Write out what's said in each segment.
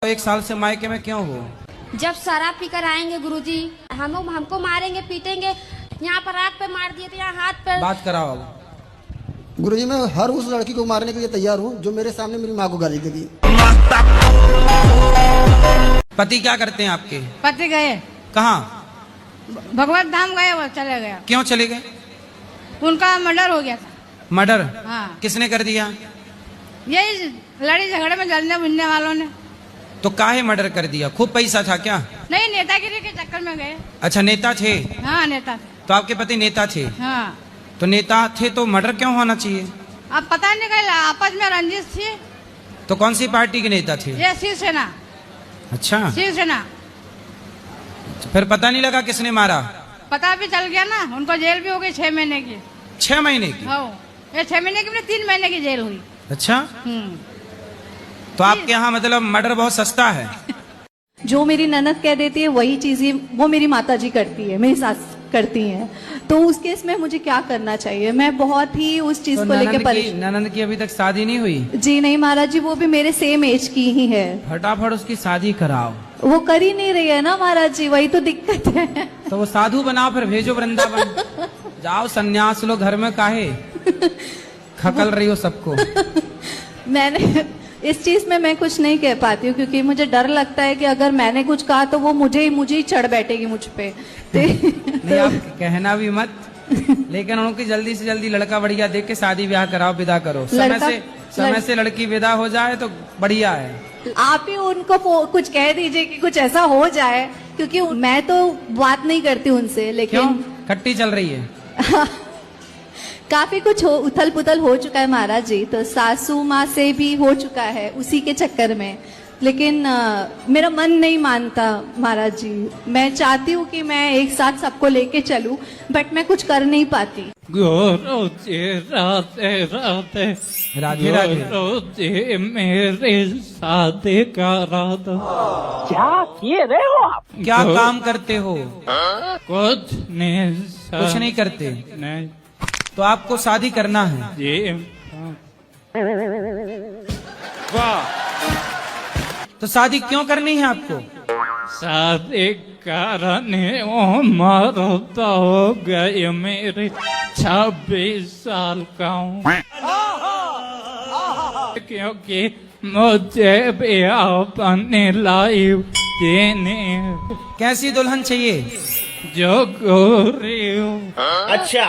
1 साल से मायके में क्यों हो? जब शराब पीकर आएंगे गुरुजी, हमको मारेंगे पीटेंगे। यहाँ पर आग पे मार दिए थे, यहाँ हाथ पे। बात कराओ अब। गुरुजी मैं हर उस लड़की को मारने के लिए तैयार हूँ जो मेरे सामने मेरी माँ को गाली देगी। पति क्या करते हैं आपके? पति गए कहाँ? भगवत धाम गए, वो चले गया। क्यों चले गए? उनका मर्डर हो गया था। मर्डर? हाँ। किसने कर दिया? यही लड़ी झगड़े में जलने बुझने वालों ने। तो काहे मर्डर कर दिया? खूब पैसा था क्या? नहीं, नेतागिरी के चक्कर में गए। अच्छा, नेता थे? हाँ, नेता थे। तो आपके पति नेता थे? हाँ। तो नेता थे तो मर्डर क्यों होना चाहिए? अब पता नहीं कहीं आपस में रंजिश थी। तो कौन सी पार्टी के नेता थे? ये शिवसेना। अच्छा, शिवसेना। फिर पता नहीं लगा किसने मारा? पता भी चल गया ना, उनको जेल भी हो गई 6 महीने की। 6 महीने की? हाँ, ये 6 महीने की 3 महीने की जेल हुई। अच्छा, तो आपके यहाँ मतलब मर्डर बहुत सस्ता है? जो मेरी ननद कह देती है वही चीजें वो मेरी माताजी करती है, मेरी सास करती हैं। तो उस केस में मुझे क्या करना चाहिए? मैं बहुत ही उस चीज तो को लेकर परेशान। ननद की अभी तक शादी नहीं हुई? जी नहीं महाराज जी, वो भी मेरे सेम एज की ही है। फटाफट उसकी शादी कराओ। वो कर ही नहीं रही है ना महाराज जी, वही तो दिक्कत है। तो वो साधु बनाओ, फिर भेजो वृंदावन। जाओ सन्यास लो, घर में काहे खकल रही हो सबको। मैंने इस चीज में मैं कुछ नहीं कह पाती हूँ क्योंकि मुझे डर लगता है कि अगर मैंने कुछ कहा तो वो मुझे ही चढ़ बैठेगी मुझ पे। नहीं, आप कहना भी मत, लेकिन उनकी जल्दी से जल्दी लड़का बढ़िया देख के शादी ब्याह कराओ, विदा करो। समय से लड़की विदा हो जाए तो बढ़िया है। आप ही उनको कुछ कह दीजिए कि कुछ ऐसा हो जाए, क्योंकि मैं तो बात नहीं करती उनसे। लेकिन क्यों? खट्टी चल रही है? काफी कुछ उथल पुथल हो चुका है महाराज जी, तो सासू माँ से भी हो चुका है उसी के चक्कर में। लेकिन मेरा मन नहीं मानता महाराज जी। मैं चाहती हूँ कि मैं एक साथ सबको लेके चलूं, बट मैं कुछ कर नहीं पाती। राधे राधे। मेरे शादी का राधा। क्या किए रहे हो आप? क्या काम करते हो? कुछ नहीं। कुछ नहीं करते? नहीं। तो आपको शादी करना है? जी। वाह, तो शादी क्यों करनी है आपको? शादी करने मरता हो गए मेरे 26 साल का हूँ, क्योंकि मुझे भी अपने लाइफ देने। कैसी दुल्हन चाहिए? जो गोरी हो। अच्छा।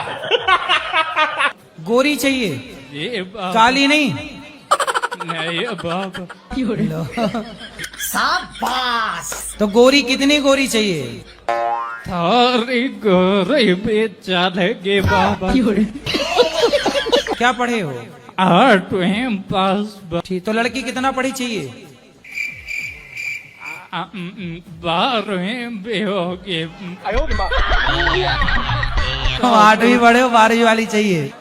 गोरी चाहिए? जी बाबा। काली नहीं? नहीं बाबा। शाबाश। तो गोरी कितनी गोरी चाहिए? थारी गोरी भी चलेगी बाबा। क्या पढ़े हो? 8वीं पास। ठीक, तो लड़की कितना पढ़ी चाहिए? 12वीं भी होगी। 8वीं पढ़े हो, 12वीं वाली चाहिए?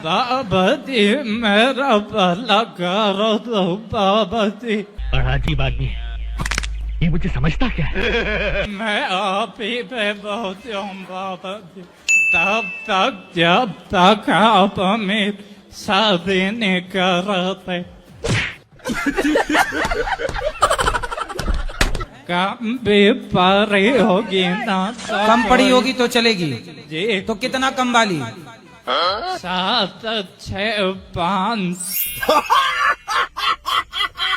बाबा जी मेरा भला करो तो बाबा जी। बड़ा अजीब आदमी है ये, मुझे समझता क्या है? मैं आप ही पे बहुत हूँ बाबा जी, तब तक जब तक आप मेरी शादी नहीं करते। कम भी पढ़ी होगी ना? कम पढ़ी होगी तो चलेगी? जी। तो कितना कम वाली? 7, 6, 5।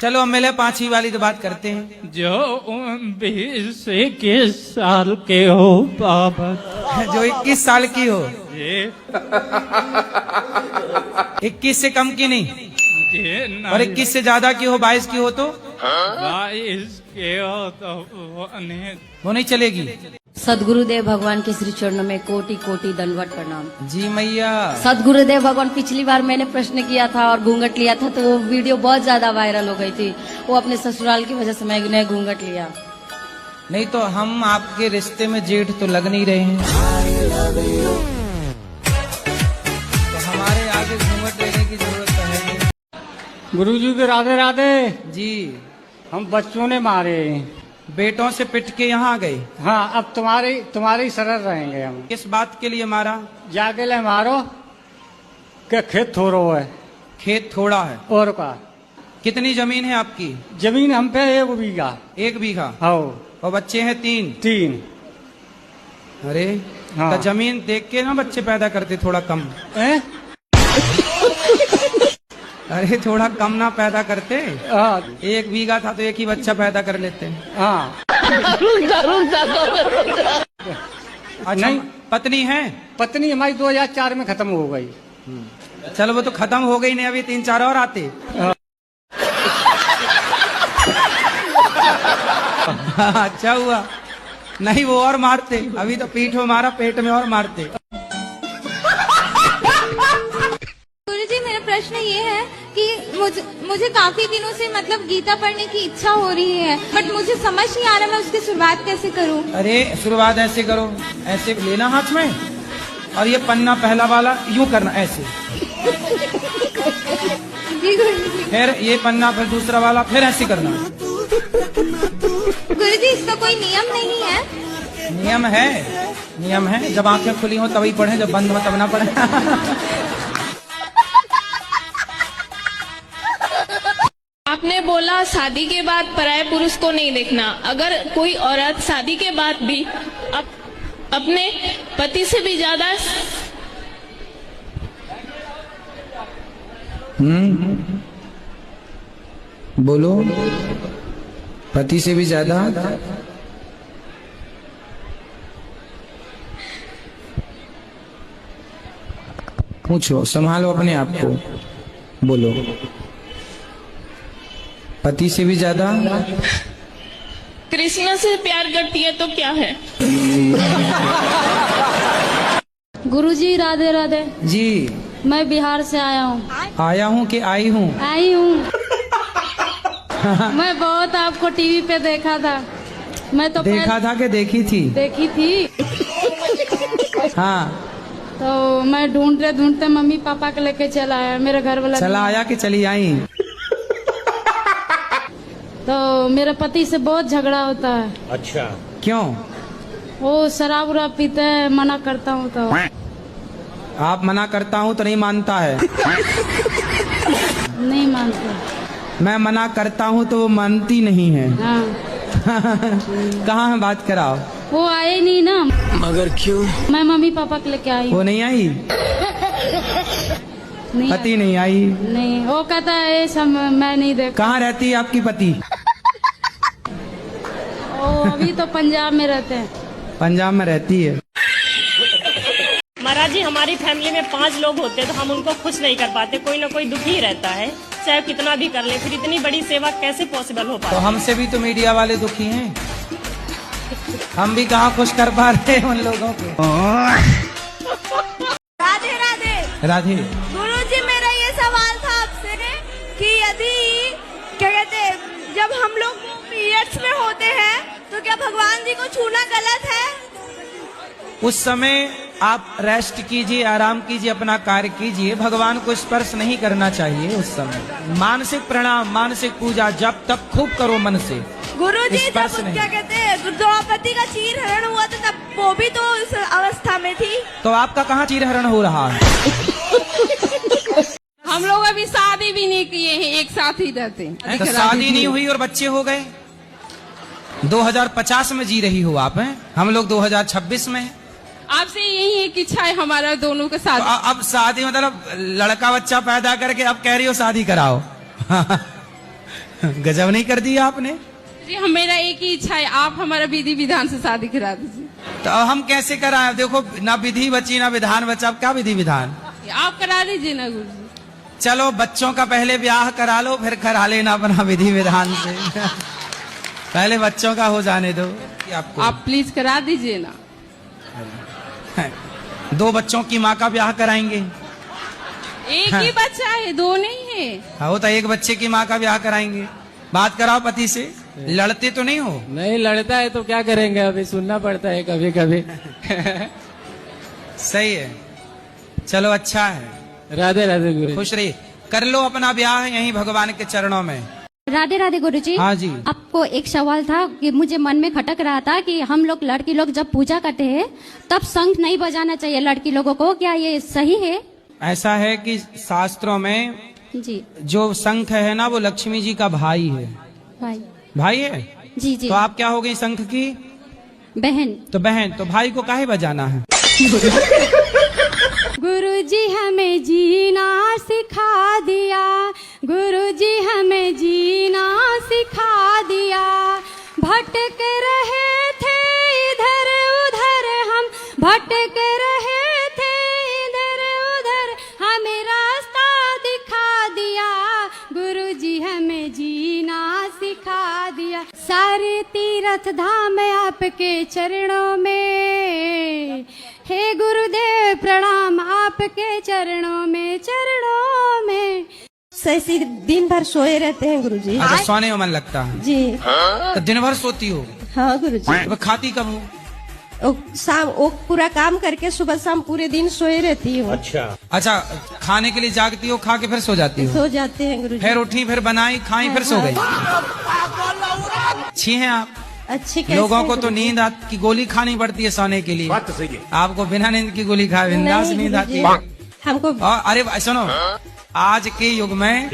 चलो अब मिले 5वीं वाली तो बात करते हैं। जो 20-21 साल के हो बाबा। जो 21 साल की हो? ये 21 से कम की नहीं? ये और 21 से ज्यादा की हो, 22 की हो तो? 22 के हो तो वो नहीं चलेगी? सदगुरुदेव भगवान के श्री चरणों में कोटि कोटि दंडवत प्रणाम। जी मैया। सदगुरुदेव भगवान, पिछली बार मैंने प्रश्न किया था और घूंघट लिया था तो वो वीडियो बहुत ज्यादा वायरल हो गई थी। वो अपने ससुराल की वजह से मैंने घूंघट लिया। नहीं तो हम आपके रिश्ते में जेठ तो लग नहीं रहे हैं, तो हमारे आगे घूंघट लेने की जरूरत तो है नहीं। गुरुजी के राधे राधे जी। हम बच्चों ने मारे। बेटों से पिट के यहाँ गए? हाँ, अब तुम्हारी शरण रहेंगे हम। किस बात के लिए मारा? जाके ले मारो के खेत थोड़ो है। खेत थोड़ा है और का कितनी जमीन है आपकी? जमीन हम पे 1 बीघा। 1 बीघा। हाँ। और बच्चे हैं 3? 3। अरे हाँ। तो जमीन देख के ना बच्चे पैदा करते थोड़ा कम। अरे थोड़ा कम ना पैदा करते? हाँ। 1 बीघा था तो 1 ही बच्चा पैदा कर लेते। हाँ। अच्छा, नहीं। पत्नी है? पत्नी हमारी 2004 में खत्म हो गई। चलो वो तो खत्म हो गई नहीं, अभी 3-4 और आते। अच्छा हुआ, नहीं वो और मारते, अभी तो पीठ में मारा, पेट में और मारते। गुरुजी मेरा प्रश्न ये है कि मुझे काफी दिनों से मतलब गीता पढ़ने की इच्छा हो रही है, बट मुझे समझ नहीं आ रहा मैं उसकी शुरुआत कैसे करूं। अरे शुरुआत ऐसे करो, ऐसे लेना हाथ में और ये पन्ना पहला वाला यूं करना ऐसे, जी गुरुजी। फिर ये पन्ना, फिर दूसरा वाला, फिर ऐसे करना। गुरुजी इसका कोई नियम नहीं है? नियम है, नियम है। जब आंखें खुली हो तभी पढ़े, जब बंद हो तब ना पढ़े। आपने बोला शादी के बाद पराये पुरुष को नहीं देखना। अगर कोई औरत शादी के बाद भी अपने पति से भी ज्यादा बोलो, पति से भी ज्यादा पूछो, संभालो अपने आप को, बोलो पति से भी ज्यादा कृष्ण से प्यार करती है तो क्या है? गुरुजी राधे राधे जी। मैं बिहार से आया हूँ। आया हूँ कि आई हूँ? आई हूँ। मैं बहुत आपको टीवी पे देखा था। मैं तो देखा था कि देखी थी? देखी थी। हाँ। तो मैं ढूंढते मम्मी पापा के लेके चला आया, मेरे घर वाला चला आया कि चली आई? तो मेरे पति से बहुत झगड़ा होता है। अच्छा, क्यों? वो शराब उराब पीते हैं, मना करता हूँ तो। आप मना करता हूँ तो नहीं मानता है? नहीं मानते। मैं मना करता हूँ तो वो मानती नहीं है। हाँ। कहाँ है, बात कराओ। वो आए नहीं ना। मगर क्यों? मैं मम्मी पापा के लेके आई। वो नहीं आई? नहीं पति नहीं आई? नहीं, वो कहता है सब मैं नहीं देख। कहाँ रहती है आपकी पति? वो अभी तो पंजाब में रहते हैं। पंजाब में रहती है। महाराज जी, हमारी फैमिली में 5 लोग होते हैं तो हम उनको खुश नहीं कर पाते, कोई ना कोई दुखी रहता है, चाहे कितना भी कर ले, फिर इतनी बड़ी सेवा कैसे पॉसिबल हो पाए? तो हमसे भी तो मीडिया वाले दुखी हैं, हम भी कहाँ खुश कर पा रहे हैं उन लोगों को। राधे राधे। राधे। गुरुजी मेरा ये सवाल था आपसे कि यदि क्या कहते हैं, जब हम लोग पीरियड्स में होते हैं तो क्या भगवान जी को छूना गलत है? उस समय आप रेस्ट कीजिए, आराम कीजिए, अपना कार्य कीजिए, भगवान को स्पर्श नहीं करना चाहिए उस समय। मानसिक प्रणाम, मानसिक पूजा, जब तक खूब करो मन से। गुरुजी जब स्पर्श नहीं। क्या कहते हैं द्रौपदी का चीर हरण हुआ था तब वो भी तो उस अवस्था में थी। तो आपका कहाँ चीर हरण हो रहा है? हम लोग अभी शादी भी नहीं किए हैं, एक साथ ही रहते हैं। तो शादी नहीं हुई और बच्चे हो गए? 2050 में जी रही हो आप, हैं? हम लोग 2026 में हैं। आपसे यही एक इच्छा है हमारा दोनों के साथ। तो अब शादी मतलब लड़का बच्चा पैदा करके अब कह रही हो शादी कराओ। गजब नहीं कर दिया आपने। जी हम, मेरा एक ही इच्छा है, आप हमारा विधि विधान से शादी करा दीजिए। तो अब हम कैसे कराएं? देखो ना विधि बची ना विधान बचा, अब क्या विधि विधान? आप करा दीजिए ना गुरुजी। चलो बच्चों का पहले ब्याह करा लो, फिर करा लेना अपना विधि विधान से। पहले बच्चों का हो जाने दो आपको। आप प्लीज करा दीजिए ना। 2 बच्चों की माँ का ब्याह कराएंगे। एक ही बच्चा है, 2 नहीं है। हाँ तो 1 बच्चे की माँ का ब्याह कराएंगे। बात कराओ पति से। लड़ते तो नहीं हो? नहीं लड़ता है तो क्या करेंगे, अभी सुनना पड़ता है कभी कभी। सही है, चलो अच्छा है। राधे राधे गुरु। खुश रहिए, कर लो अपना ब्याह यहीं भगवान के चरणों में। राधे राधे गुरुजी। हाँ जी। आपको एक सवाल था कि मुझे मन में खटक रहा था कि हम लोग लड़की लोग जब पूजा करते हैं तब शंख नहीं बजाना चाहिए लड़की लोगों को, क्या ये सही है? ऐसा है कि शास्त्रों में जी जो शंख है ना वो लक्ष्मी जी का भाई है। भाई। भाई है? जी जी। तो आप क्या हो गई शंख की? बहन। तो बहन, तो भाई को काहे बजाना है? गुरुजी हमें जीना सिखा दिया, गुरुजी हमें जीना सिखा दिया। भटक रहे थे इधर उधर हम, भटक रहे थे इधर उधर, हमें रास्ता दिखा दिया। गुरुजी हमें जीना सिखा दिया। सारे तीर्थ धाम आपके चरणों में, हे गुरुदेव प्रणाम आपके चरणों में, चरणों में। ऐसे दिन भर सोए रहते हैं गुरुजी। अच्छा, सोने में मन लगता है जी। तो दिन भर सोती हो? हाँ गुरुजी। तो खाती कब हो? शाम वो पूरा काम करके सुबह शाम पूरे दिन सोए रहती हूँ। अच्छा, खाने के लिए जागती हो, खा के फिर सो जाती हो? सो जाते हैं गुरुजी। फिर उठी, फिर बनाई, खाई, फिर सो गई। अच्छी हैं आप। अच्छे लोगों को तो नींद की गोली खानी पड़ती है सोने के लिए, बात तो सही है। आपको बिना नींद की गोली खाए बिंदास नींद आती है हमको। और अरे सुनो, आज के युग में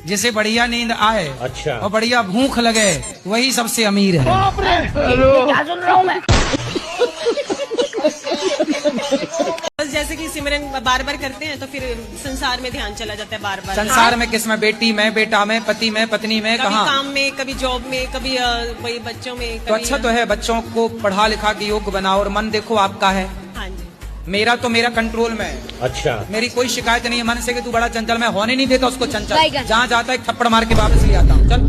जिसे बढ़िया नींद आए, अच्छा, और बढ़िया भूख लगे, वही सबसे अमीर है। क्या सुन रहा हूँ मैं? जैसे कि सिमरन बार बार करते हैं तो फिर संसार में ध्यान चला जाता है बार बार। संसार में किस में? बेटी में, बेटा में, पति में, पत्नी में, कभी कहाँ? काम में, कभी जॉब में, कभी वही बच्चों में। तो अच्छा तो है, बच्चों को पढ़ा लिखा के योग्य बनाओ। और मन देखो आपका है, हाँ जी। मेरा तो मेरा कंट्रोल में है। अच्छा, मेरी कोई शिकायत नहीं है मन से कि तू बड़ा चंचल, मैं होने नहीं देता उसको चंचल। जहाँ जाता है एक थप्पड़ मार के वापस ले आता हूँ। चल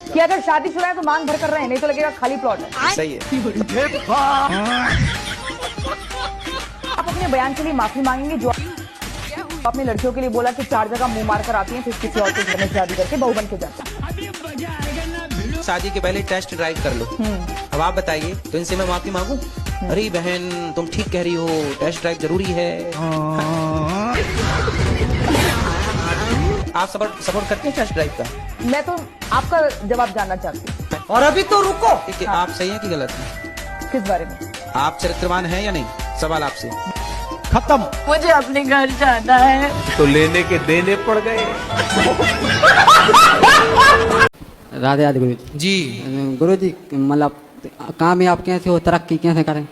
कि अगर शादीशुदा है तो मांग भर कर रहे हैं, नहीं तो लगेगा खाली प्लॉट है। सही है। आप अपने बयान के लिए माफी मांगेंगे जो आपने लड़कियों के लिए बोला कि 4 जगह मुंह मार कर आती हैं, फिर किसी और से घर में शादी करके बहू बन के जाती। शादी के पहले टेस्ट ड्राइव कर लो। अब आप बताइए, तो इनसे मैं माफी मांगू? अरे बहन तुम ठीक कह रही हो, टेस्ट ड्राइव जरूरी है। आप सपोर्ट करते हैं टेस्ट ड्राइव का? मैं तो आपका जवाब जानना चाहती हूँ। और अभी तो रुको, ठीक है, आप सही है कि गलत है? किस बारे में? आप चरित्रवान हैं या नहीं? सवाल आपसे खत्म। मुझे अपने घर जाना है। तो लेने के देने पड़ गए। राधे राधे गुरु जी। गुरु जी, मतलब काम में आप कैसे हो, तरक्की कैसे करें?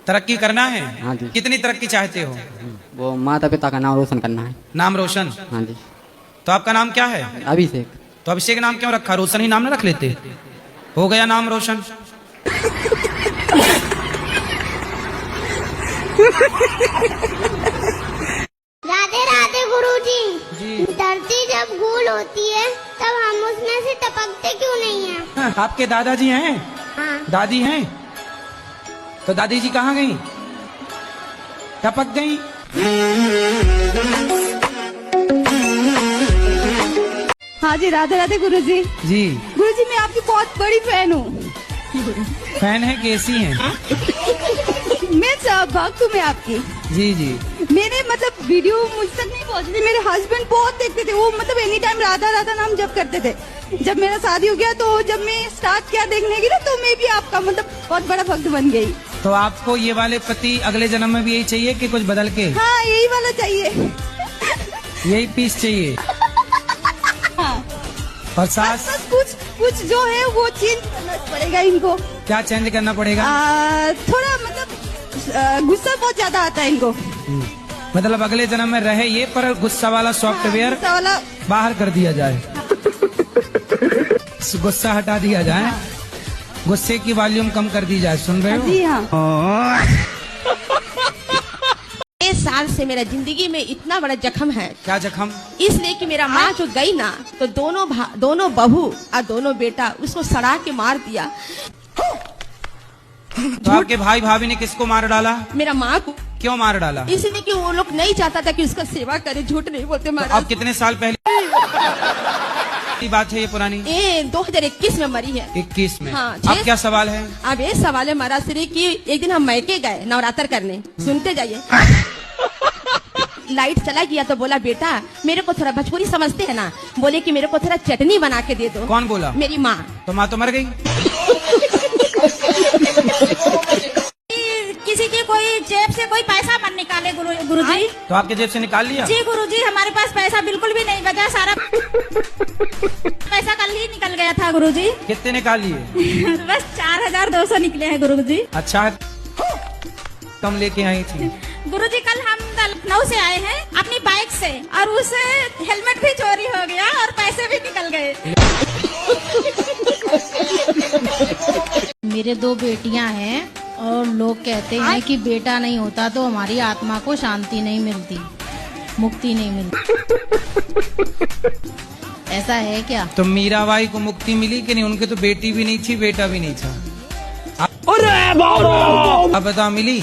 तरक्की करना है? हाँ जी। कितनी तरक्की चाहते हो? वो माता पिता का नाम रोशन करना है। नाम रोशन? हाँ जी। तो आपका नाम क्या है? अभिषेक। तो अभिषेक नाम क्यों रखा? रोशन ही नाम न रख लेते? हो गया नाम रोशन। राधे राधे गुरुजी। धरती जब गोल होती है तब हम उसमें से टपकते क्यों नहीं हैं? आपके दादाजी हैं? हाँ। दादी हैं? तो दादी जी कहाँ गई? टपक गई? हाँ जी, राधे राधे गुरुजी। जी। गुरुजी मैं आपकी बहुत बड़ी फैन हूँ। फैन है कैसी हैं? मैं भक्त हूँ मैं आपकी। जी जी। मेरे मतलब वीडियो मुझ तक नहीं पहुँची थी, मेरे हस्बैंड बहुत देखते थे, वो मतलब एनी टाइम राधा राधा नाम जप करते थे। जब मेरा शादी हो गया तो जब मैं स्टार्ट किया देखने की ना, तो मैं भी आपका मतलब बहुत बड़ा भक्त बन गई। तो आपको ये वाले पति अगले जन्म में भी यही चाहिए कि कुछ बदल के? हाँ, यही वाला चाहिए। यही पीस चाहिए? हाँ। और सास? कुछ जो है वो चेंज करना पड़ेगा इनको। क्या चेंज करना पड़ेगा? थोड़ा मतलब गुस्सा बहुत ज्यादा आता है इनको। मतलब अगले जन्म में रहे ये, पर गुस्सा वाला सॉफ्टवेयर बाहर कर दिया जाए। गुस्सा हटा दिया जाए, गुस्से की वॉल्यूम कम कर दी जाए। सुन रहे हो? जी हाँ। 1 साल से मेरा जिंदगी में इतना बड़ा जख्म है। क्या जख्म? इसलिए कि मेरा माँ जो गई ना, तो दोनों बहू और दोनों बेटा उसको सड़ा के मार दिया। तो आपके भाई भाभी ने किसको मार डाला? मेरा माँ को। क्यों मार डाला? इसलिए कि वो लोग नहीं चाहता था कि उसका सेवा करे। झूठ नहीं बोलते महाराज। अब कितने साल पहले की बात है ये? पुरानी? ये 2021 में मरी है। 21 में? हाँ। अब क्या सवाल है? अब ये सवाल है महाराज श्री की, एक दिन हम मैके गए नवरात्र करने, सुनते जाइए। लाइट चला गया तो बोला, बेटा मेरे को थोड़ा भोजपुरी समझते हैं ना, बोले कि मेरे को थोड़ा चटनी बना के दे दो। कौन बोला? मेरी माँ। तो माँ तो मर गई। किसी की कोई जेब जेब से कोई पैसा मत निकाले गुरुजी। तो आपके जेब से निकाल लिया? जी गुरुजी, हमारे पास पैसा बिल्कुल भी नहीं बचा, सारा पैसा कल ही निकल गया था गुरुजी। कितने निकाल लिए? बस 4200 निकले हैं गुरुजी। अच्छा कम लेके आई थी? गुरुजी कल हम लखनऊ से आए हैं अपनी बाइक से, और उस हेलमेट भी चोरी हो गया और पैसे भी निकल गए। मेरे 2 बेटियां हैं और लोग कहते हैं कि बेटा नहीं होता तो हमारी आत्मा को शांति नहीं मिलती, मुक्ति नहीं मिलती। ऐसा है क्या? तो मीराबाई को मुक्ति मिली कि नहीं? उनके तो बेटी भी नहीं थी, बेटा भी नहीं था। अब बता मिली?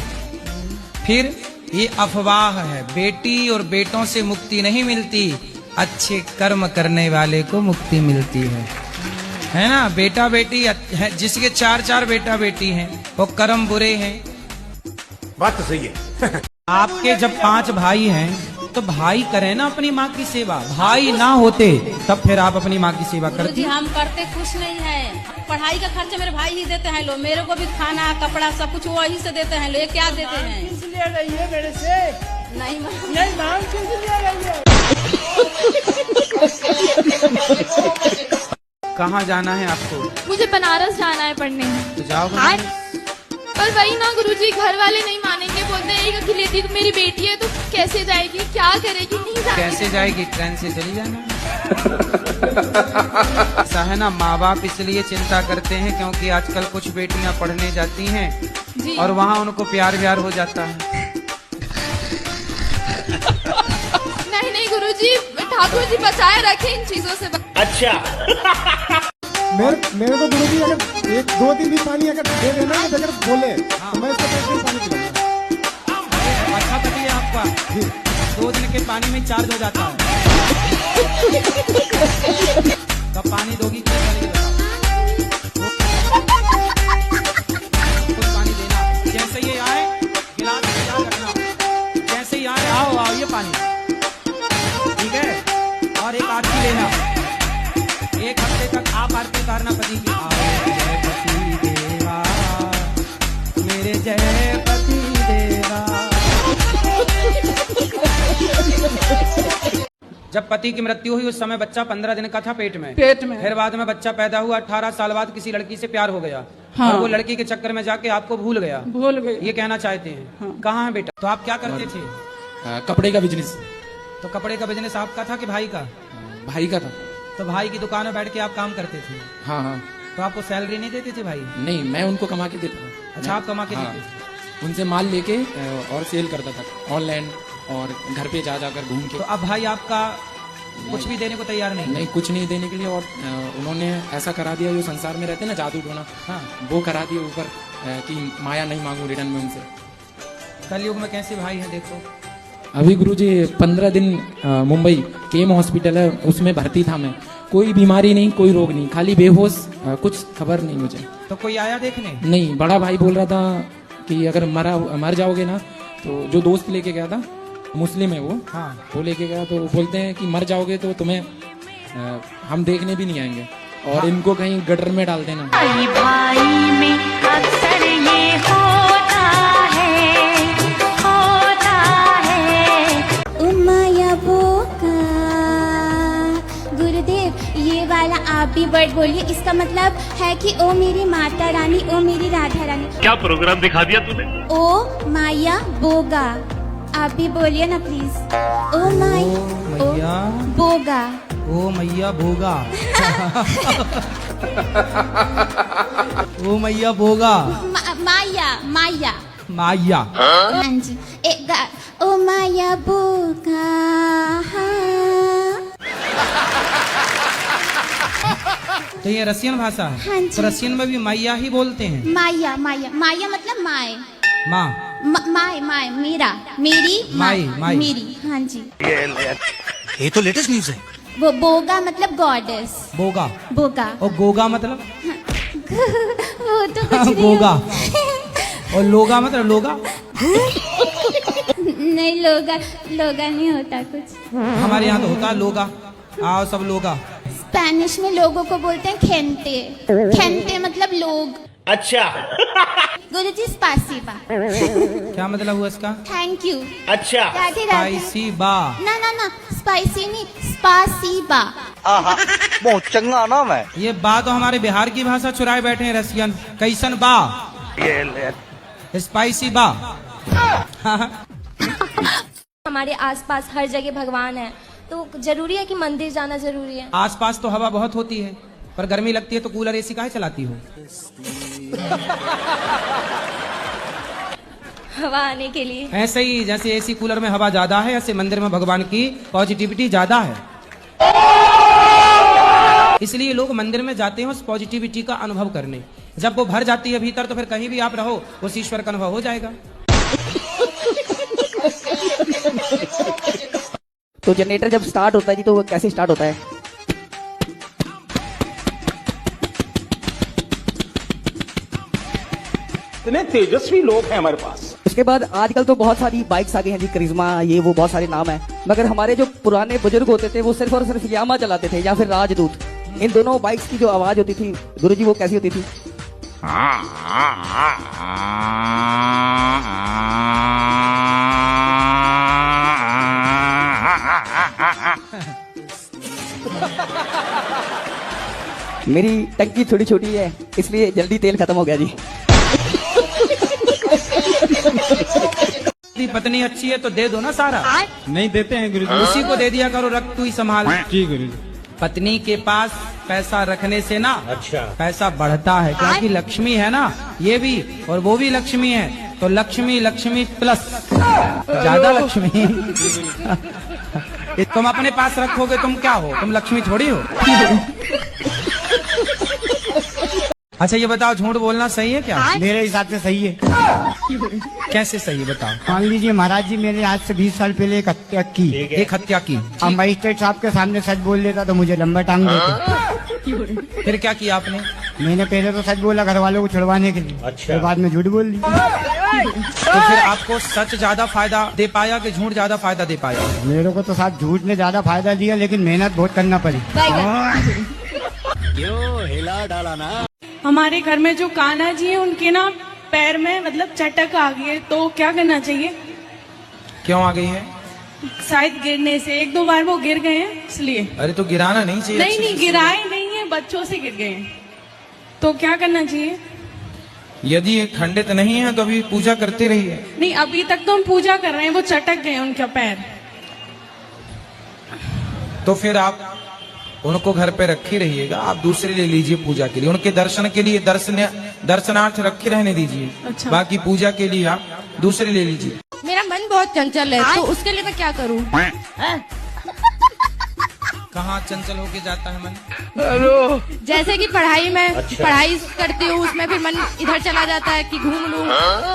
फिर ये अफवाह है, बेटी और बेटों से मुक्ति नहीं मिलती, अच्छे कर्म करने वाले को मुक्ति मिलती है ना। बेटा बेटी है, जिसके 4 बेटा बेटी हैं वो कर्म बुरे हैं। बात तो सही है। आपके जब 5 भाई हैं तो भाई करें ना अपनी माँ की सेवा। भाई ना होते तब फिर आप अपनी माँ की सेवा करते? जी हम करते कुछ नहीं है, पढ़ाई का खर्चा मेरे भाई ही देते हैं। लो मेरे को भी खाना कपड़ा सब कुछ वही से देते हैं। लो ये क्या देते हैं? इसलिए रही है मेरे से नहीं मांग इसलिए रही है। कहाँ जाना है आपको? मुझे बनारस जाना है पढ़ने। तो जाओ। पर वही ना गुरुजी, घर वाले नहीं मानेंगे, बोलते हैं एक अकेली थी तो मेरी बेटी है तो कैसे जाएगी, क्या करेगी, नहीं जाएगी। कैसे जाएगी? ट्रेन से चली जाना। ऐसा है ना, माँ बाप इसलिए चिंता करते हैं क्योंकि आजकल कुछ बेटियां पढ़ने जाती हैं और वहाँ उनको प्यार व्यार हो जाता है। नहीं गुरुजी, ठाकुर जी बचाए रखे इन चीजों से। अच्छा मेरे को गुरुजी अगर 1-2 दिन भी पानी अगर दे देना अगर बोले तो मैं इसको पानी पिलाऊंगा। अच्छा पति है आपका? 2 दिन के पानी में चार्ज हो जाता है। कब पानी दोगी? कुछ पानी देना, जैसे ये आए गिलास में क्या रखना, जैसे ही आए आओ ये पानी, ठीक है? और एक आरती लेना, 1 हफ्ते तक आप आरती उतारना पति की। जय पति देवा मेरे, जय पति देवा। जब पति की मृत्यु हुई उस समय बच्चा 15 दिन का था पेट में। फिर बाद में बच्चा पैदा हुआ, 18 साल बाद किसी लड़की से प्यार हो गया। हाँ। और वो लड़की के चक्कर में जाके आपको भूल गया। ये कहना चाहते हैं। हाँ। कहाँ है बेटा? तो आप क्या करते थे? कपड़े का बिजनेस। तो कपड़े का बिजनेस आपका था कि भाई का? भाई का था। तो भाई की दुकान में बैठ के आप काम करते थे? हाँ। तो आपको सैलरी नहीं देते थे भाई? नहीं, मैं उनको कमा के देता था। अच्छा, आप कमा के देते थे? उनसे माल लेके और सेल करता था ऑनलाइन और घर पे जा जाकर घूम के। तो अब भाई आपका कुछ भी देने को तैयार नहीं? नहीं, कुछ नहीं देने के लिए। और उन्होंने ऐसा करा दिया, जो संसार में रहते ना जादू टोना, हाँ, वो करा दिया ऊपर कि माया नहीं मांगू रिटर्न में उनसे। कलयुग में कैसे भाई है देखो। अभी गुरुजी 15 दिन मुंबई केम हॉस्पिटल है, उसमें भर्ती था मैं। कोई बीमारी नहीं, कोई रोग नहीं, खाली बेहोश, कुछ खबर नहीं मुझे। तो कोई आया देखने? नहीं, बड़ा भाई बोल रहा था कि अगर मर जाओगे ना, तो जो दोस्त लेके गया था, मुस्लिम है वो, हाँ, वो लेके गया, तो बोलते हैं कि मर जाओगे तो तुम्हें हम देखने भी नहीं आएंगे और हाँ, इनको कहीं गटर में डाल देना। भाई में अक्सर ये होता है। उमाया बोका। गुरुदेव, ये वाला आप भी वर्ड बोलिए, इसका मतलब है कि ओ मेरी माता रानी, ओ मेरी राधा रानी। क्या प्रोग्राम दिखा दिया तूने? ओ माया बोगा, आप भी बोलिए ना प्लीज। ओ मैया बोगा। ओ मैया भोगा। ओ मैया भोगा। माया माया माया। हाँ जी, ओ माया बोगा। तो ये रसियन भाषा है? हाँ जी। तो रसियन में भी मैया ही बोलते हैं? माया माया माया मतलब माए, माँ, माए माए, मेरा, मेरी, माई, मेरी। हाँ जी, ये तो लेटेस्ट न्यूज है। वो बोगा मतलब गॉडेस। बोगा। बोगा। और गोगा मतलब? वो तो कुछ नहीं गोगा। और लोगा मतलब लोगा? नहीं, लोगा लोगा नहीं होता कुछ। हमारे यहाँ तो होता लोगा। आओ सब लोगा। स्पेनिश में लोगों को बोलते हैं खेंटे। खेंटे मतलब लोग। अच्छा। गुरुजी स्पासिबा। क्या मतलब हुआ इसका? Thank you. अच्छा। राधे राधे। स्पाइसी बा। ना स्पाइसी नहीं, स्पासिबा। बहुत चंगा नाम है। ये बा तो हमारे बिहार की भाषा चुराए बैठे हैं रसियन। कैसन बा? स्पाइसी बा। हमारे आसपास हर जगह भगवान है, तो जरूरी है कि मंदिर जाना जरूरी है। आसपास तो हवा बहुत होती है, पर गर्मी लगती है तो कूलर एसी काहे चलाती हो? हवा आने के लिए। ऐसे ही जैसे एसी कूलर में हवा ज्यादा है, ऐसे मंदिर में भगवान की पॉजिटिविटी ज्यादा है। इसलिए लोग मंदिर में जाते हैं उस पॉजिटिविटी का अनुभव करने। जब वो भर जाती है भीतर, तो फिर कहीं भी आप रहो उस ईश्वर का अनुभव हो जाएगा। तो जनरेटर जब स्टार्ट होता है जी, तो वो कैसे स्टार्ट होता है? इतने तेजस्वी लोग हैं हमारे पास। उसके बाद आजकल तो बहुत सारी बाइक्स आ गई हैं जी, करिश्मा, ये वो बहुत सारे नाम है। मगर हमारे जो पुराने बुजुर्ग होते थे वो सिर्फ और सिर्फ यामा चलाते थे या फिर राजदूत। इन दोनों बाइक्स की जो आवाज होती थी गुरुजी, वो कैसी होती थी? मेरी टंकी थोड़ी छोटी है, इसलिए जल्दी तेल खत्म हो गया जी। पत्नी अच्छी है तो दे दो ना सारा। नहीं देते हैं गुरुजी। उसी को दे दिया करो, रख तू ही संभाल। जी गुरुजी। पत्नी के पास पैसा रखने से ना अच्छा पैसा बढ़ता है, क्योंकि लक्ष्मी है ना, ये भी और वो भी लक्ष्मी है, तो लक्ष्मी लक्ष्मी प्लस ज्यादा लक्ष्मी। तुम अपने पास रखोगे तुम क्या हो? तुम लक्ष्मी थोड़ी हो। अच्छा ये बताओ, झूठ बोलना सही है क्या? मेरे हिसाब से सही है। कैसे सही है बताओ? मान लीजिए महाराज जी, मैंने आज से 20 साल पहले एक हत्या की। एक हत्या की। अब मजिस्ट्रेट साहब के सामने सच बोल देता तो मुझे लंबा टांग देते। फिर क्या किया आपने? मैंने पहले तो सच बोला घर वालों को छुड़वाने के लिए। अच्छा। फिर बाद में झूठ बोल दी। तो फिर आपको सच ज्यादा फायदा दे पाया कि झूठ ज्यादा फायदा दे पाया? मेरे को तो साहब झूठ ने ज्यादा फायदा दिया, लेकिन मेहनत बहुत करना पड़ी। क्यों हिला डाला ना? हमारे घर में जो कान्हा जी है, उनके ना पैर में मतलब चटक आ गई है, तो क्या करना चाहिए? क्यों आ गई है? शायद गिरने से, 1-2 बार वो गिर गए हैं इसलिए। अरे तो गिराना नहीं चाहिए। नहीं गिराए नहीं है, बच्चों से गिर गए हैं, तो क्या करना चाहिए? यदि ये खंडित नहीं है तो अभी पूजा करते रहिए। नहीं, अभी तक तो हम पूजा कर रहे हैं, वो चटक गए उनका पैर। तो फिर आप उनको घर पे रखे रहिएगा, आप दूसरे ले लीजिए पूजा के लिए, उनके दर्शन के लिए दर्शनार्थ रखे रहने दीजिए। अच्छा। बाकी पूजा के लिए आप दूसरे ले लीजिए। मेरा मन बहुत चंचल है, तो उसके लिए मैं क्या करूं? कहाँ चंचल होके जाता है मन? जैसे कि पढ़ाई में पढ़ाई करती हूँ, उसमें फिर मन इधर चला जाता है कि घूम लूं,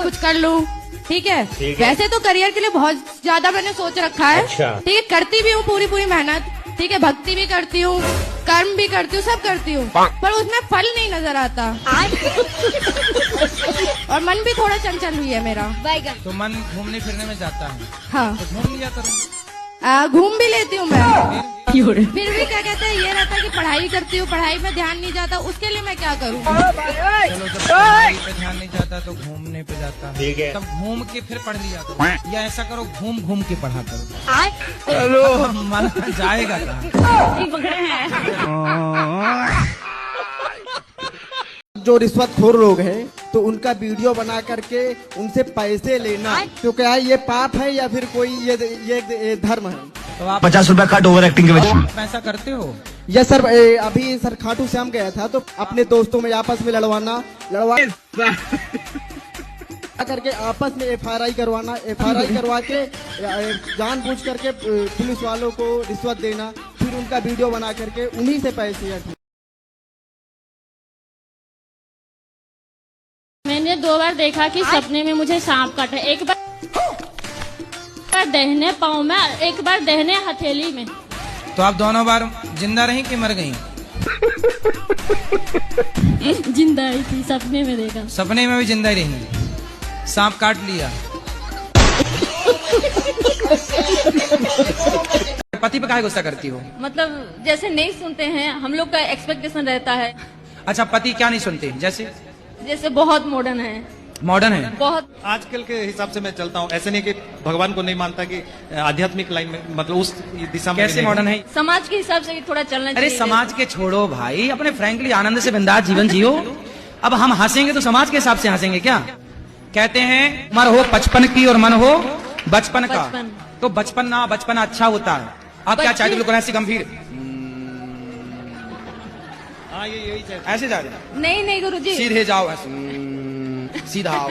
कुछ कर लूं। ठीक है। वैसे तो करियर के लिए बहुत ज्यादा मैंने सोच रखा है। अच्छा। ठीक है, करती भी हूँ पूरी मेहनत। ठीक है, भक्ति भी करती हूँ, कर्म भी करती हूँ, सब करती हूँ, पर उसमें फल नहीं नजर आता। और मन भी थोड़ा चंचल हुई है मेरा। तो मन घूमने फिरने में जाता है। हाँ, तो घूम लिया करो। घूम भी लेती हूँ मैं, फिर भी क्या कहते हैं, ये रहता है कि पढ़ाई करती हूँ, पढ़ाई में ध्यान नहीं जाता, उसके लिए मैं क्या करूँ? चलो जब पढ़ाई पे ध्यान नहीं जाता तो घूमने पे जाता है। ठीक है। तब घूम के फिर पढ़ लिया करो, या ऐसा करो घूम घूम के पढ़ा करो। मन जाएगा कहाँ? जो रिश्वतखोर लोग हैं, तो उनका वीडियो बना करके उनसे पैसे लेना, तो क्या है ये पाप है या फिर कोई ये धर्म है? तो आप 50 रुपया काट ओवर एक्टिंग के वजह। ऐसा करते हो? Yes sir. अभी सर खाटू श्याम गया था, तो अपने दोस्तों में आपस में लड़वा करके आपस में FRI करवाना, FRI करवा के जानबूझ करके पुलिस वालों को रिश्वत देना, फिर उनका वीडियो बना करके उन्हीं से पैसे। मैंने 2 बार देखा कि सपने में मुझे सांप काटा, एक बार दहने पाँव में, एक बार दहने हथेली में। तो आप दोनों बार जिंदा रही कि मर गई? जिंदा ही थी, सपने में देखा। सपने में भी जिंदा ही रही, सांप काट लिया। पति पे काहे गुस्सा करती हो? मतलब जैसे नहीं सुनते हैं, हम लोग का एक्सपेक्टेशन रहता है। अच्छा, पति क्या नहीं सुनते? जैसे जैसे बहुत मॉडर्न है, मॉडर्न है। बहुत। आजकल के हिसाब से मैं चलता हूँ, ऐसे नहीं कि भगवान को नहीं मानता कि आध्यात्मिक लाइन में, मतलब उस दिशा में कैसे मॉडर्न है? समाज के हिसाब से भी थोड़ा चलना अरे चाहिए। समाज के छोड़ो भाई, अपने फ्रैंकली आनंद से बिंदास जीवन जियो। अब हम हंसेंगे तो समाज के हिसाब से हंसेंगे क्या? कहते हैं उम्र हो 55 की और मन हो बचपन का, तो बचपन अच्छा होता है। आप क्या चाहते हो? बिल्कुल ऐसे गंभीर, हाँ यही ऐसे जा रहे, नहीं गुरुजी, सीधे जाओ, ऐसे सीधा आओ,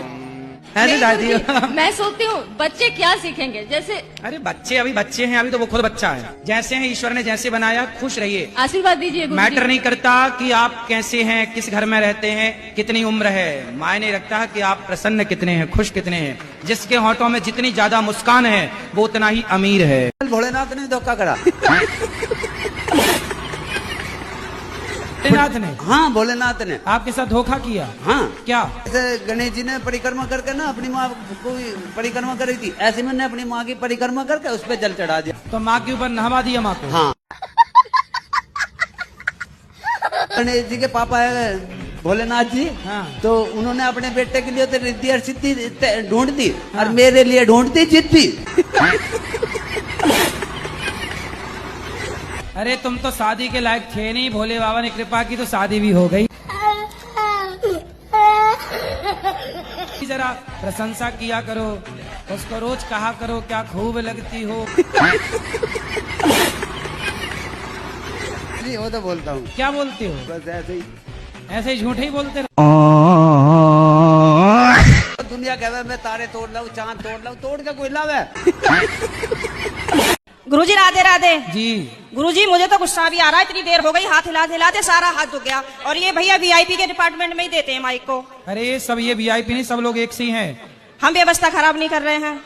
ऐसे जाती हो। मैं सोचती हूँ बच्चे क्या सीखेंगे, जैसे अरे बच्चे अभी बच्चे हैं, अभी तो वो खुद बच्चा है। जैसे हैं ईश्वर ने जैसे बनाया, खुश रहिए, आशीर्वाद दीजिए गुरुजी। मैटर नहीं करता कि आप कैसे हैं, किस घर में रहते हैं, कितनी उम्र है, मायने रखता है कि आप प्रसन्न कितने हैं, खुश कितने हैं। जिसके होठों में जितनी ज्यादा मुस्कान है वो उतना ही अमीर है। भोलेनाथ ने धोखा करा। भोलेनाथ ने? हाँ, भोलेनाथ ने आपके साथ धोखा किया? हाँ। क्या? जैसे गणेश जी ने परिक्रमा करके ना अपनी माँ को परिक्रमा करी थी, ऐसे मैंने अपनी माँ की परिक्रमा करके उस पर जल चढ़ा दिया। तो माँ के ऊपर नहवा दिया माँ को? हाँ। गणेश जी के पापा है भोलेनाथ जी, हाँ। तो उन्होंने अपने बेटे के लिए तो रिद्धि और सिद्धि ढूंढ दी, और मेरे लिए ढूंढती जिद्दी। अरे तुम तो शादी के लायक थे नहीं, भोले बाबा ने कृपा की तो शादी भी हो गई। जरा प्रशंसा किया करो, उसको रोज कहा करो क्या खूब लगती हो। जी वो तो बोलता हूँ। क्या बोलते हो? बस ऐसे ही झूठे ही बोलते रहो। दुनिया कहवे मैं तारे तोड़ लाऊं, चांद तोड़ लाऊं, तोड़ के कोई लावे। गुरुजी राधे राधे जी। गुरुजी मुझे तो गुस्सा भी आ रहा है, इतनी देर हो गई, हाथ हिलाते हिलाते सारा हाथ दुख गया। और ये भैया वीआईपी के डिपार्टमेंट में ही देते हैं माइक को। अरे सब ये वीआईपी नहीं, सब लोग एक से ही हैं। हम व्यवस्था खराब नहीं कर रहे हैं।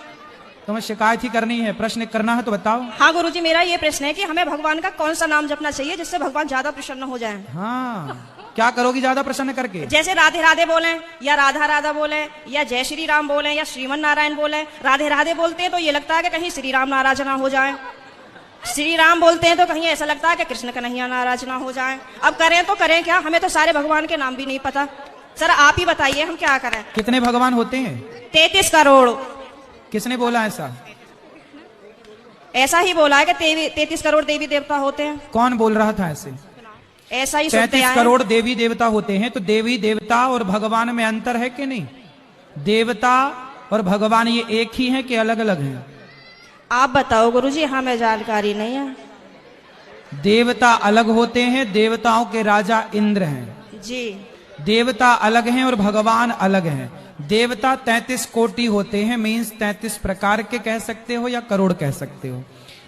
तुम्हें शिकायत ही करनी है, प्रश्न करना है तो बताओ। हाँ गुरुजी, मेरा ये प्रश्न है कि हमें भगवान का कौन सा नाम जपना चाहिए जिससे भगवान ज्यादा प्रसन्न हो जाए? हाँ, क्या करोगी ज्यादा प्रसन्न करके? जैसे राधे राधे बोले, या राधा राधा बोले, या जय श्री राम बोले, या श्रीमन नारायण बोले। राधे राधे बोलते हैं तो ये लगता है कि कहीं श्री राम नाराज ना हो जाए, श्री राम बोलते हैं तो कहीं ऐसा लगता है कि कृष्ण कन्हैया नाराज ना हो जाए। अब करें तो करें क्या? हमें तो सारे भगवान के नाम भी नहीं पता। सर आप ही बताइए हम क्या करें? कितने भगवान होते हैं? 33 करोड़। किसने बोला ऐसा? ऐसा ही बोला है कि 33 करोड़ देवी देवता होते हैं। कौन बोल रहा था ऐसे? ऐसा ही 33 करोड़ देवी देवता होते हैं, तो देवी देवता और भगवान में अंतर है कि नहीं? देवता और भगवान ये एक ही है कि अलग अलग हैं? आप बताओ गुरुजी, हमें जानकारी नहीं है। देवता अलग होते हैं, देवताओं के राजा इंद्र हैं जी। देवता अलग हैं और भगवान अलग हैं। देवता 33 कोटि होते हैं, मीन्स 33 प्रकार के कह सकते हो या करोड़ कह सकते हो,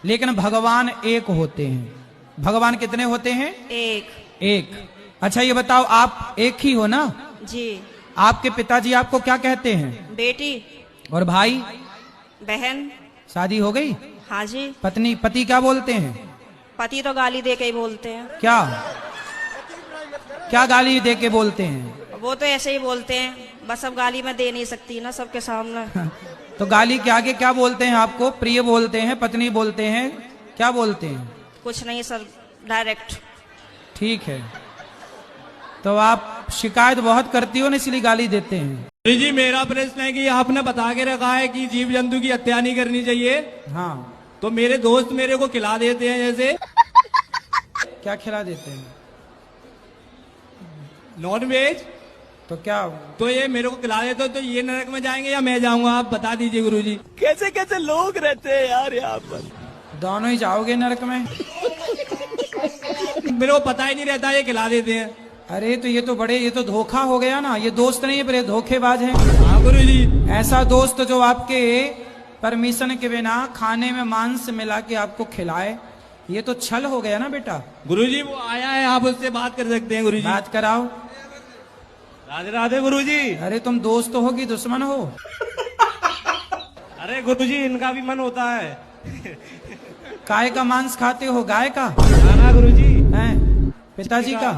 लेकिन भगवान एक होते हैं। भगवान कितने होते हैं? एक। अच्छा ये बताओ, आप एक ही हो ना? जी। आपके पिताजी आपको क्या कहते हैं? बेटी। और भाई? बहन। शादी हो गई? हाँ जी। पति क्या बोलते हैं? पति तो गाली दे के ही बोलते हैं। क्या गाली दे के बोलते हैं? वो तो ऐसे ही बोलते हैं, बस अब गाली मैं दे नहीं सकती ना सबके सामने। तो गाली के आगे क्या बोलते हैं आपको? प्रिय बोलते हैं, पत्नी बोलते हैं, क्या बोलते हैं? कुछ नहीं सर, डायरेक्ट। ठीक है, तो आप शिकायत बहुत करती हो ना, इसलिए गाली देते हैं। जी मेरा प्रश्न है कि आपने बता के रखा है कि जीव जंतु की हत्या नहीं करनी चाहिए। हाँ। तो मेरे दोस्त मेरे को खिला देते हैं, जैसे क्या खिला देते हैं? Non veg. तो क्या? तो ये मेरे को खिला देते तो ये नरक में जाएंगे या मैं जाऊंगा? आप बता दीजिए गुरुजी। कैसे कैसे लोग रहते हैं यार यहाँ पर। दोनों ही जाओगे नरक में। मेरे को पता ही नहीं रहता, ये खिला देते हैं। अरे तो ये तो धोखा हो गया ना, ये दोस्त नहीं है पर ये धोखेबाज है। हाँ गुरुजी। ऐसा दोस्त जो आपके परमिशन के बिना खाने में मांस मिला के आपको खिलाए, ये तो छल हो गया ना बेटा। गुरुजी वो आया है, आप उससे बात कर सकते हैं गुरुजी। बात कराओ। राधे राधे गुरुजी। अरे तुम दोस्त हो कि दुश्मन हो? अरे गुरुजी इनका भी मन होता है। काय का मांस खाते हो? गाय का? ना गुरुजी। हैं? पिताजी का?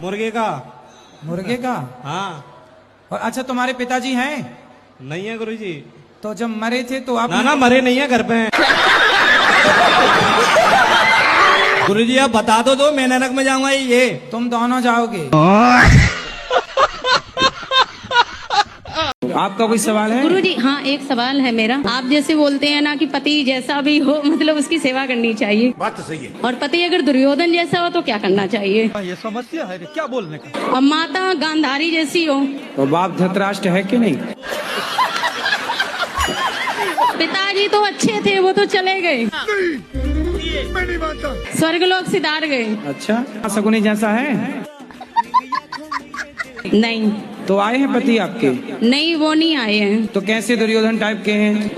मुर्गे का। मुर्गे का? हाँ। और अच्छा तुम्हारे पिताजी हैं? नहीं है गुरुजी। तो जब मरे थे तो आप? ना मरे नहीं है, घर पे हैं। गुरुजी आप बता दो मैं नरक में जाऊंगा ये? तुम दोनों जाओगे। आपका कोई सवाल है? गुरुजी हाँ, एक सवाल है मेरा। आप जैसे बोलते हैं ना कि पति जैसा भी हो मतलब उसकी सेवा करनी चाहिए, बात तो सही है। और पति अगर दुर्योधन जैसा हो तो क्या करना चाहिए? ये समस्या है, क्या बोलने का। और माता गांधारी जैसी हो तो बाप धृतराष्ट्र है कि नहीं? पिताजी तो अच्छे थे, वो तो चले गए, स्वर्गलोक सिधार गए। अच्छा, शकुनी जैसा है? नहीं। तो आए हैं पति आपके? नहीं, वो नहीं आए हैं। तो कैसे दुर्योधन टाइप के हैं?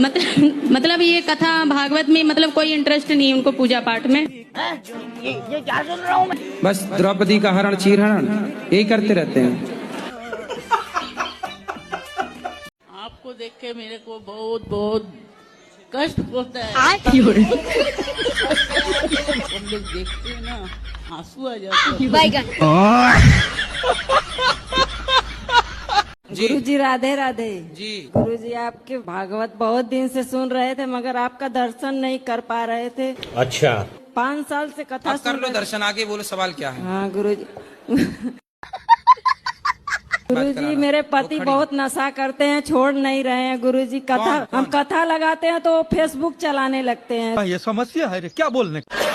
मतलब ये कथा भागवत में मतलब कोई इंटरेस्ट नहीं है उनको पूजा पाठ में। ये क्या सुन रहा हूँ मैं? बस द्रौपदी का हरण चीर हरण यही करते रहते हैं। आपको देख के मेरे को बहुत बहुत कष्ट होता है। हम लोग देखते हैं ना, आंसू आ जाते गुरु जी राधे राधे जी। गुरु जी आपके भागवत बहुत दिन से सुन रहे थे मगर आपका दर्शन नहीं कर पा रहे थे। अच्छा, 5 साल से कथा अब कर लो दर्शन, आगे बोलो सवाल क्या है? हाँ गुरु जी। गुरु जी मेरे पति बहुत नशा करते हैं, छोड़ नहीं रहे हैं गुरु जी। कथा हम कथा लगाते हैं तो फेसबुक चलाने लगते हैं। ये समस्या है, क्या बोलने का।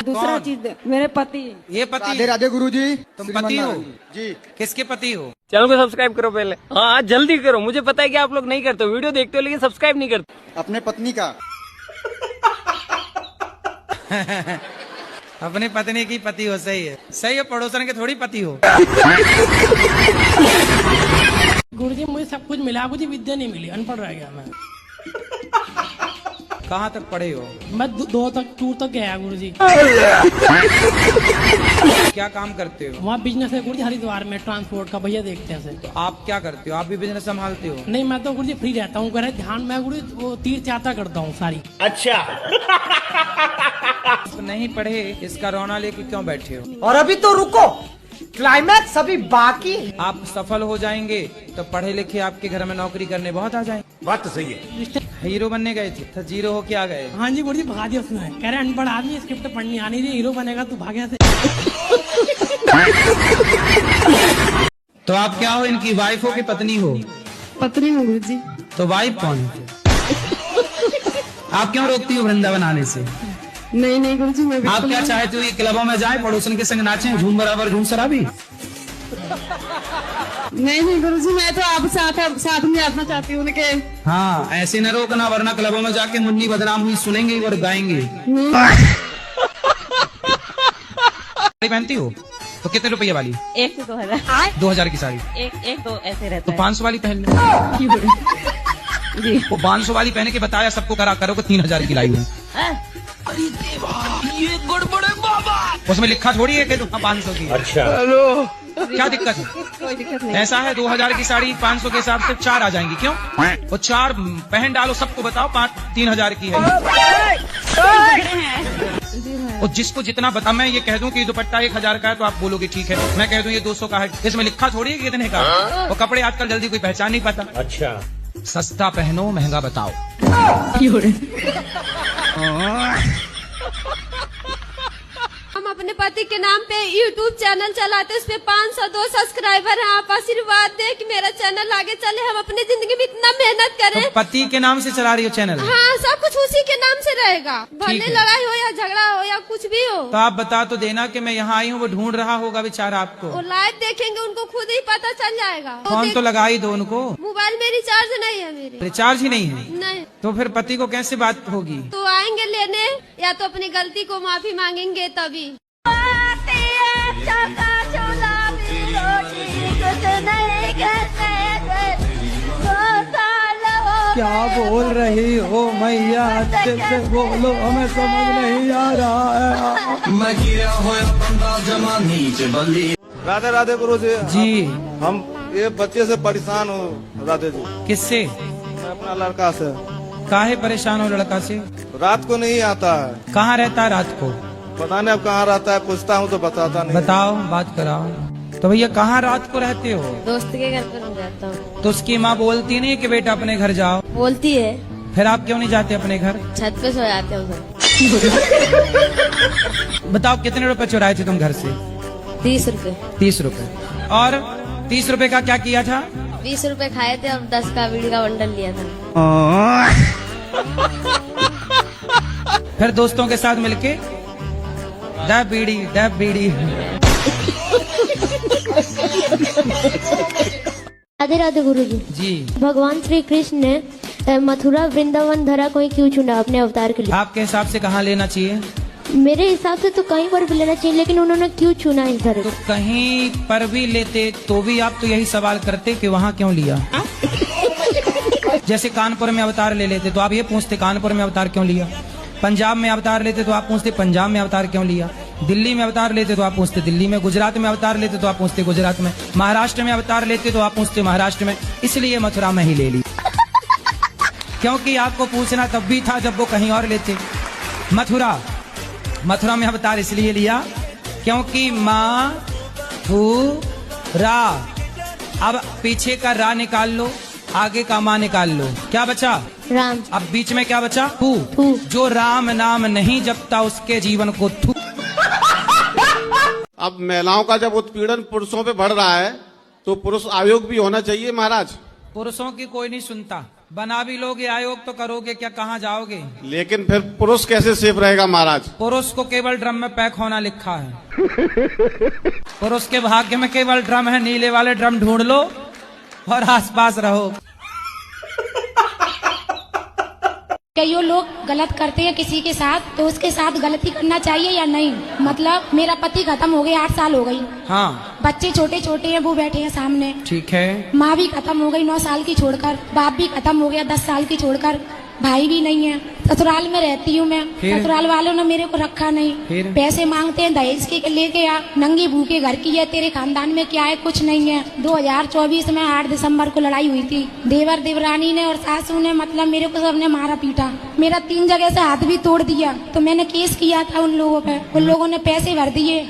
दूसरा चीज मेरे पति। ये पति? राधे राधे गुरु जी। तुम पति हो? जी। किसके पति हो? चैनल को सब्सक्राइब करो पहले। हाँ जल्दी करो, मुझे पता है कि आप लोग नहीं करते हो, वीडियो देखते हो लेकिन सब्सक्राइब नहीं करते। अपने पत्नी का। अपने पत्नी की पति हो, सही है। सही है, पड़ोसन के थोड़ी पति हो। गुरुजी मुझे सब कुछ मिला, मुझे विद्या नहीं मिली, अनपढ़ रह गया मैं। कहाँ तक पढ़े हो? मैं 2 तक टूर तक गया गुरुजी। क्या काम करते हो? वहाँ बिजनेस है गुरुजी, हरिद्वार में ट्रांसपोर्ट का भैया देखते हैं से। तो आप क्या करते हो? आप भी बिजनेस संभालते हो? नहीं, मैं तो गुरुजी फ्री रहता हूँ, घर ध्यान में गुरुजी वो तीर्थ यात्रा करता हूँ सारी। अच्छा। नहीं पढ़े, इसका रोना लेके क्यों बैठे हो? और अभी तो रुको, क्लाइमैक्स अभी बाकी। आप सफल हो जाएंगे तो पढ़े लिखे आपके घर में नौकरी करने बहुत आ जाएंगे। बात तो सही है। हीरो बनने गए थे तो जीरो हो के आ गए। हाँ जी गुरुजी, भगा दिया उसने, कह रहे अनपढ़ आदमी, स्क्रिप्ट पढ़नी आनी थी, हीरो बनेगा तू भाग्या से। तो आप क्या हो, इनकी वाइफ हो कि पत्नी हो? पत्नी हूँ गुरुजी। तो वाइफ कौन है? आप क्यों रोकती हो वृंदावन आने से? नहीं नहीं गुरुजी, मैं आप क्या चाहते हो, ये क्लबों में जाए, पड़ोसन के संग नाचे, झूम बराबर झूम शराबी? नहीं गुरुजी, मैं तो आप साथ में आना चाहती हूँ उनके। हाँ, ऐसे न रोकना, वरना क्लबों में जाके मुन्नी बदनाम हुई सुनेंगे और गाएंगे। पहनती हो तो कितने रुपये वाली? 1 से 2000। 2000 की साड़ी? एक दो ऐसे रहता तो 500 वाली पहन लो। वो 500 वाली पहने के बताया सबको, करा करो को 3000 की लाई हूँ। अरे देवा, ये गड़बड़ है बाबा। उसमें लिखा थोड़ी है कि 500 की। अच्छा, हेलो, क्या दिक्कत है? कोई दिक्कत नहीं। ऐसा है 2000 की साड़ी 500 के हिसाब से 4 आ जाएंगी। क्यों? वो 4 पहन डालो, सबको बताओ 3000 की है। और जिसको जितना बता, मैं ये कह दूं कि दुपट्टा 1000 का है तो आप बोलोगे ठीक है, मैं कह दूं ये 200 का है, इसमें लिखा थोड़ी है कितने का। वो कपड़े आजकल जल्दी कोई पहचान नहीं पाता। अच्छा, सस्ता पहनो, महंगा बताओ। हम अपने पति के नाम पे YouTube चैनल चलाते हैं, उस पे 502 सब्सक्राइबर हैं। आप आशीर्वाद दें कि मेरा चैनल आगे चले, हम अपनी जिंदगी में इतना मेहनत करें। तो पति के नाम से चला रही हो चैनल? हाँ, सब कुछ उसी के नाम से रहेगा, भले लड़ाई हो या झगड़ा हो या कुछ भी हो। तो आप बता तो देना कि मैं यहाँ आई हूँ, वो ढूंढ रहा होगा बेचारा आपको। वो लाइव देखेंगे, उनको खुद ही पता चल जाएगा। फोन तो लगा ही दो उनको। मोबाइल में रिचार्ज नहीं है मेरे। रिचार्ज ही नहीं है? नहीं। तो फिर पति को कैसे बात होगी? तो आएंगे लेने, या तो अपनी गलती को माफी मांगेंगे तभी। क्या बोल रही हो मैया, अच्छे से बोलो, हमें समझ नहीं आ रहा है। मैं गिरा हुआ बंदा जमा नीचे बल्ली। राधे राधे गुरु जी। हम ये बच्चे से परेशान हो राधे जी। किससे? मैं अपना लड़का से। काहे परेशान हो लड़का से? रात को नहीं आता है। कहाँ रहता है रात को? पता नहीं अब कहाँ रहता है, पूछता हूँ तो बताता नहीं। बताओ, बात कराओ। तो भैया कहाँ रात को रहते हो? दोस्त के घर पर जाता हूँ। तो उसकी माँ बोलती नहीं कि बेटा अपने घर जाओ? बोलती है। फिर आप क्यों नहीं जाते अपने घर? छत पे सो जाते हो। बताओ कितने रुपए चुराए थे तुम घर से? 30 रुपए। 30 रुपए। और 30 रुपए का क्या किया था? 20 रुपए खाए थे और 10 का बीड़ी का बंडल लिया था। फिर दोस्तों के साथ मिलके डब बीड़ी। राधे राधे गुरुजी। जी। भगवान श्री कृष्ण ने मथुरा वृंदावन धरा को क्यों चुना अपने अवतार के लिए? आपके हिसाब से कहाँ लेना चाहिए? मेरे हिसाब से तो कहीं पर भी लेना चाहिए, लेकिन उन्होंने क्यों चुना इस धरे को? कहीं पर भी लेते तो भी आप तो यही सवाल करते कि वहाँ क्यों लिया। जैसे कानपुर में अवतार ले लेते तो आप ये पूछते कानपुर में अवतार क्यों लिया। पंजाब में अवतार लेते तो आप पूछते पंजाब में अवतार क्यों लिया। दिल्ली में अवतार लेते तो आप पूछते दिल्ली में। गुजरात में अवतार लेते तो आप पूछते गुजरात में। महाराष्ट्र में अवतार लेते तो आप पूछते महाराष्ट्र में। इसलिए मथुरा में ही ले ली, क्योंकि आपको पूछना तब भी था जब वो कहीं और लेते। मथुरा में अवतार इसलिए लिया क्योंकि रा, अब पीछे का रा निकाल लो, आगे का माँ निकाल लो, क्या बचा? राम। अब बीच में क्या बचा? थू। जो राम नाम नहीं जपता उसके जीवन को थू। अब महिलाओं का जब उत्पीड़न पुरुषों पे बढ़ रहा है तो पुरुष आयोग भी होना चाहिए महाराज। पुरुषों की कोई नहीं सुनता, बना भी लोगे आयोग तो करोगे क्या, कहाँ जाओगे? लेकिन फिर पुरुष कैसे सेफ रहेगा महाराज? पुरुष को केवल ड्रम में पैक होना लिखा है। पुरुष के भाग्य में केवल ड्रम है, नीले वाले ड्रम ढूंढ लो और आसपास रहो। कई लोग गलत करते हैं किसी के साथ, तो उसके साथ गलती करना चाहिए या नहीं? मतलब मेरा पति खत्म हो गया, 8 साल हो गई। हाँ। बच्चे छोटे छोटे हैं, वो बैठे हैं सामने। ठीक है। माँ भी खत्म हो गई 9 साल की छोड़कर, बाप भी खत्म हो गया 10 साल की छोड़कर, भाई भी नहीं है। ससुराल में रहती हूँ मैं, ससुराल वालों ने मेरे को रखा नहीं। पैसे मांगते हैं दहेज के लेके आ, नंगी भूखे घर की है, तेरे खानदान में क्या है? कुछ नहीं है। 2024 में 8 दिसंबर को लड़ाई हुई थी। देवर देवरानी ने और सासू ने मतलब मेरे को सबने मारा पीटा, मेरा 3 जगह से हाथ भी तोड़ दिया। तो मैंने केस किया था उन लोगों पे, उन लोगों ने पैसे भर दिए।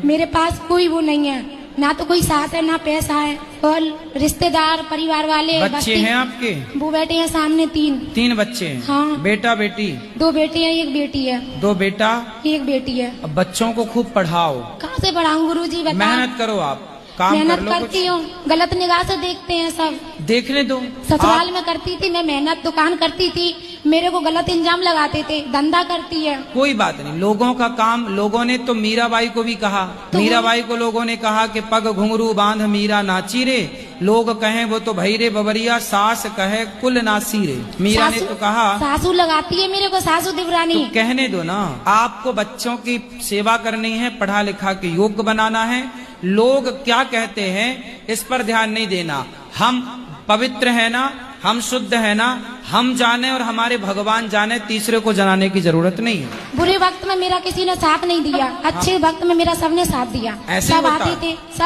मेरे पास कोई वो नहीं है, ना तो कोई सास है ना पैसा है। और रिश्तेदार परिवार वाले बच्चे हैं आपके? वो बैठे हैं सामने 3 बच्चे हैं। हाँ। बेटा बेटी? 2 बेटे हैं, 1 बेटी है। 2 बेटा 1 बेटी है। अब बच्चों को खूब पढ़ाओ। कहाँ से पढ़ाऊं गुरुजी, बताओ। मेहनत करो, आप काम कर लो। मेहनत करती हूँ, गलत निगाह से देखते हैं सब। देखने दो। ससुराल में करती थी मैं मेहनत, दुकान करती थी, मेरे को गलत इंजाम लगाते थे, धंधा करती है। कोई बात नहीं, लोगों का काम। लोगों ने तो मीराबाई को भी कहा, मीराबाई को लोगों ने कहा कि पग घुंघरू बांध मीरा नाची रे, लोग कहें वो तो भई रे बबरिया, सास कहे कुल नासी रे। मीरा ने तो कहा। सासू लगाती है मेरे को, सासू देवरानी। तो कहने दो ना, आपको बच्चों की सेवा करनी है, पढ़ा लिखा के योग्य बनाना है। लोग क्या कहते हैं इस पर ध्यान नहीं देना। हम पवित्र है ना, हम शुद्ध है ना, हम जाने और हमारे भगवान जाने, तीसरे को जनाने की जरूरत नहीं है। बुरे वक्त में मेरा किसी ने साथ नहीं दिया, अच्छे वक्त में मेरा सबने साथ दिया। सब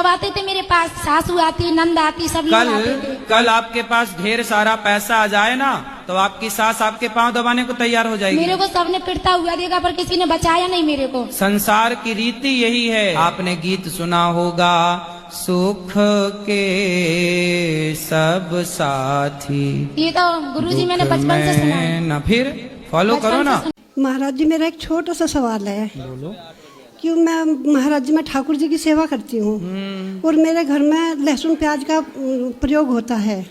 आते थे मेरे पास, सासू आती, नंद आती, सब लोग आते थे। कल आपके पास ढेर सारा पैसा आ जाए ना, तो आपकी सास आपके पांव दबाने को तैयार हो जाएगी। मेरे को सबने पिटता हुआ देखा, पर किसी ने बचाया नहीं मेरे को। संसार की रीति यही है। आपने गीत सुना होगा, सुख के सब साथी। ये तो गुरुजी मैंने बचपन से सुना है ना, फिर फॉलो करो ना। महाराज जी, मेरा एक छोटा सा सवाल है। बोलो। क्यों मैं महाराज जी, मैं ठाकुर जी की सेवा करती हूँ और मेरे घर में लहसुन प्याज का प्रयोग होता है,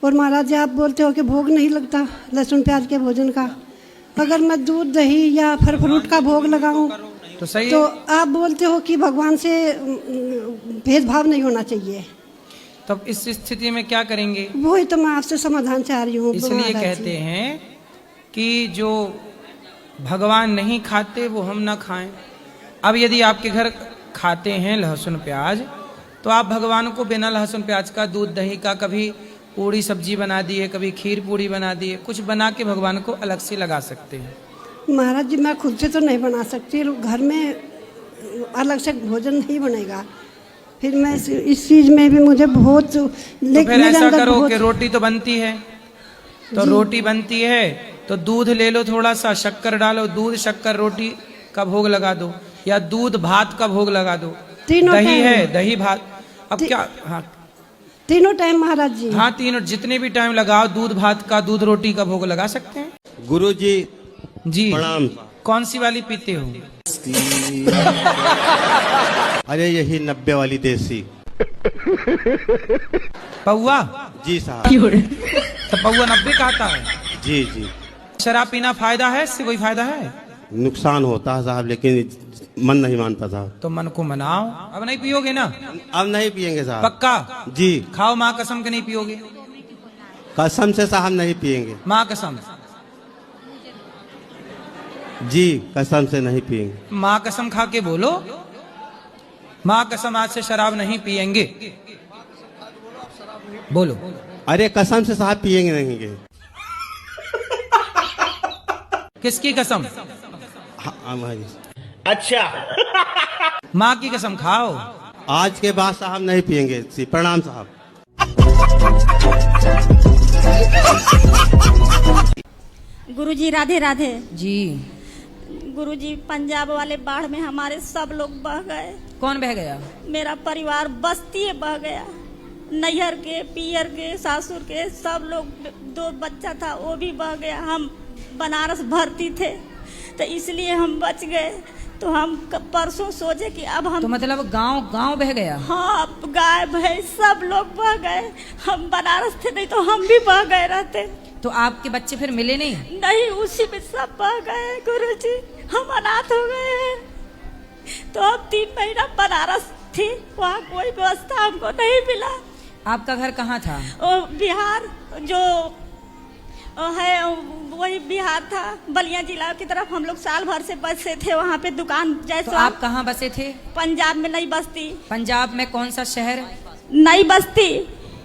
और महाराज जी आप बोलते हो कि भोग नहीं लगता लहसुन प्याज के भोजन का। अगर मैं दूध दही या फल फ्रूट का भोग लगाऊं तो सही तो है। आप बोलते हो कि भगवान से भेदभाव नहीं होना चाहिए। तब इस स्थिति में क्या करेंगे? वही तो मैं आपसे समाधान चाह रही हूँ। इसलिए कहते हैं कि जो भगवान नहीं खाते वो हम ना खाएं। अब यदि आपके घर खाते हैं लहसुन प्याज, तो आप भगवान को बिना लहसुन प्याज का, दूध दही का, कभी पूड़ी सब्जी बना दिए, कभी खीर पूड़ी बना दिए, कुछ बना के भगवान को अलग से लगा सकते हैं। महाराज जी, मैं खुद से तो नहीं बना सकती, घर में अलग से भोजन नहीं बनेगा, फिर मैं इस चीज में भी मुझे बहुत। तो फिर ऐसा करो कि रोटी तो बनती है, तो रोटी बनती है तो दूध ले लो, थोड़ा सा शक्कर डालो, दूध शक्कर रोटी का भोग लगा दो, या दूध भात का भोग लगा दो। दही है, दही भात। अब क्या? हाँ, तीनों टाइम महाराज जी। हाँ, तीनों, जितने भी टाइम लगाओ, दूध भात का, दूध रोटी का भोग लगा सकते हैं। गुरु जी जी प्रणाम। कौन सी वाली पीते हो? अरे यही 90 वाली देसी। पौआ? जी साहब। तो पौआ 90 का आता है? जी जी। शराब पीना फायदा है, इससे कोई फायदा है? नुकसान होता है साहब, लेकिन मन नहीं मानता साहब। तो मन को मनाओ। अब नहीं पियोगे ना? अब नहीं पियेंगे साहब। पक्का? जी। खाओ माँ कसम के नहीं पियोगे? कसम से साहब नहीं पियेंगे। माँ कसम? जी कसम से नहीं पियेंगे। माँ कसम खा के बोलो, माँ कसम आज से शराब नहीं पियेंगे। बोलो। अरे कसम से साहब पियेंगे नहीं। किसकी कसम? हमारी। अच्छा। माँ की कसम खाओ। आज के बाद साहब नहीं पियेंगे। प्रणाम साहब। गुरुजी राधे राधे जी। गुरुजी पंजाब वाले बाढ़ में हमारे सब लोग बह गए। कौन बह गया? मेरा परिवार बस्ती बह गया। नैहर के, पियर के, सासुर के सब लोग, 2 बच्चा था वो भी बह गया। हम बनारस भर्ती थे तो इसलिए हम बच गए। तो हम परसों सोचे कि अब हम, तो मतलब गांव बह गया? हाँ, गाय भैंस सब लोग बह गए। हम बनारस थे, नहीं तो हम भी बह गए रहते। तो आपके बच्चे फिर मिले नहीं? नहीं, उसी में सब बह गए गुरुजी। हम अनाथ हो गए हैं। तो अब 3 महीना बनारस थी, वहाँ कोई व्यवस्था हमको नहीं मिला। आपका घर कहाँ था? बिहार जो है वही बिहार था, बलिया जिला की तरफ। हम लोग साल भर से बसे थे वहाँ पे दुकान जैसे। तो आप कहाँ बसे थे? पंजाब में नई बस्ती। पंजाब में कौन सा शहर? नई बस्ती।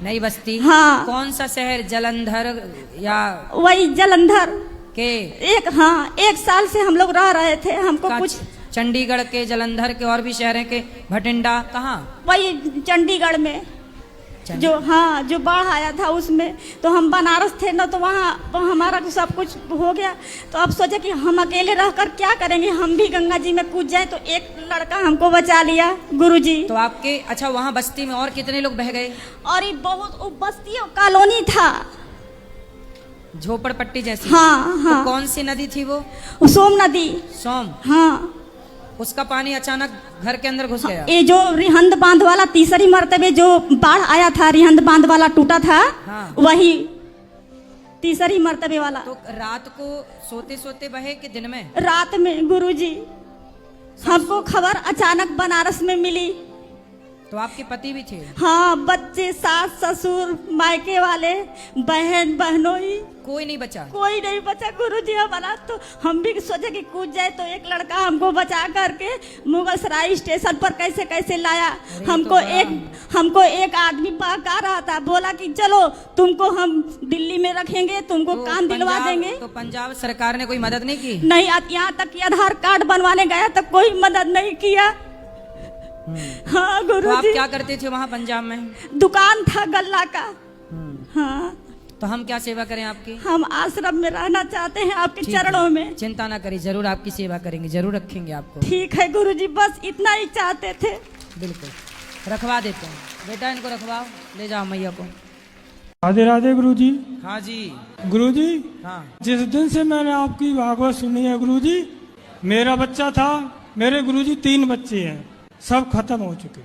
नई बस्ती? हाँ। कौन सा शहर? जलंधर या? वही जलंधर के? हाँ, 1 साल से हम लोग रह रहे थे। हमको कुछ चंडीगढ़ के, जलंधर के और भी शहर के, भटिंडा कहाँ? वही चंडीगढ़ में जो, हाँ, जो बाढ़ आया था उसमें। तो हम बनारस थे ना, तो वहाँ हमारा सब कुछ हो गया। तो अब सोचे कि हम अकेले रहकर क्या करेंगे, हम भी गंगा जी में कूद जाए। तो एक लड़का हमको बचा लिया गुरुजी। तो आपके, अच्छा, वहाँ बस्ती में और कितने लोग बह गए? और ये बहुत बस्ती और कॉलोनी था, झोपड़पट्टी जैसी। हाँ हाँ। तो कौन सी नदी थी वो? सोम नदी। सोम? हाँ। उसका पानी अचानक घर के अंदर घुस गया? ये जो रिहंद बांध वाला तीसरी मर्तबे जो बाढ़ आया था, रिहंद बांध वाला टूटा था। हाँ। वही तीसरी मर्तबे वाला। तो रात को सोते सोते बहे कि दिन में? रात में गुरुजी। हमको खबर अचानक बनारस में मिली। तो आपके पति भी थे? हाँ, बच्चे, सास ससुर, मायके वाले, बहन बहनोई, कोई नहीं बचा? कोई नहीं बचा गुरुजी हमारा। तो हम भी सोचे कि कूद जाए। तो एक लड़का हमको बचा करके मुगलसराय स्टेशन पर कैसे कैसे लाया। हमको एक आदमी बहका रहा था, बोला कि चलो तुमको हम दिल्ली में रखेंगे, तुमको काम दिलवा देंगे। तो पंजाब सरकार ने कोई मदद नहीं की? नहीं, यहाँ तक कि आधार कार्ड बनवाने गया तो कोई मदद नहीं किया। हाँ गुरुजी। तो आप क्या करते थे वहाँ पंजाब में? दुकान था गल्ला का। हाँ। तो हम क्या सेवा करें आपकी? हम आश्रम में रहना चाहते हैं आपके चरणों में। चिंता ना करिए, जरूर आपकी सेवा करेंगे, जरूर रखेंगे आपको। ठीक है गुरुजी, बस इतना ही चाहते थे। बिल्कुल, रखवा देते हैं। बेटा इनको रखवाओ, ले जाओ मैया को। राधे राधे गुरुजी। हाँ जी गुरुजी। हाँ। जिस दिन से मैंने आपकी भागवत सुनी है गुरुजी, मेरा बच्चा था, मेरे गुरुजी 3 बच्चे हैं, सब खत्म हो चुके।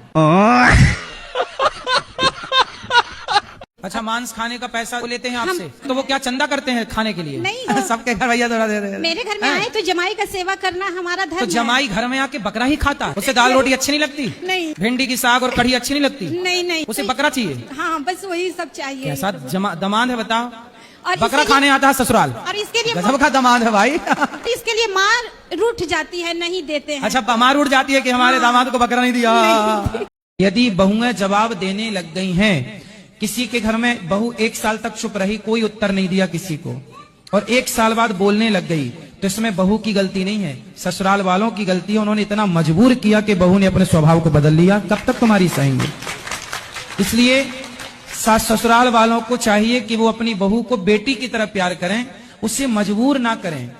अच्छा, मांस खाने का पैसा लेते हैं आपसे? तो वो क्या चंदा करते हैं खाने के लिए? नहीं। सबके घर भैया दे रहे। मेरे घर में आए तो जमाई का सेवा करना हमारा धर्म है। तो जमाई घर में आके बकरा ही खाता? उसे दाल रोटी अच्छी नहीं लगती? नहीं। भिंडी की साग और कढ़ी अच्छी नहीं लगती? नहीं। उसे बकरा चाहिए? हाँ, बस वही सब चाहिए। कैसा दमाद है बताओ? बकरा खाने आता है ससुराल? और इसके लिए गजब का दमाद है भाई। इसके लिए मार रूठ जाती है, नहीं देते हैं। अच्छा, मार उठ जाती है कि हमारे दामाद को बकरा नहीं दिया। यदि बहुएं जवाब देने लग गई हैं, किसी के घर में बहू 1 साल तक चुप रही, कोई उत्तर नहीं दिया किसी को, और 1 साल बाद बोलने लग गई, तो इसमें बहू की गलती नहीं है, ससुराल वालों की गलती है। उन्होंने इतना मजबूर किया कि बहू ने अपने स्वभाव को बदल लिया। कब तक तुम्हारी सहेंगे? इसलिए सास ससुराल वालों को चाहिए कि वो अपनी बहू को बेटी की तरह प्यार करें, उसे मजबूर ना करें।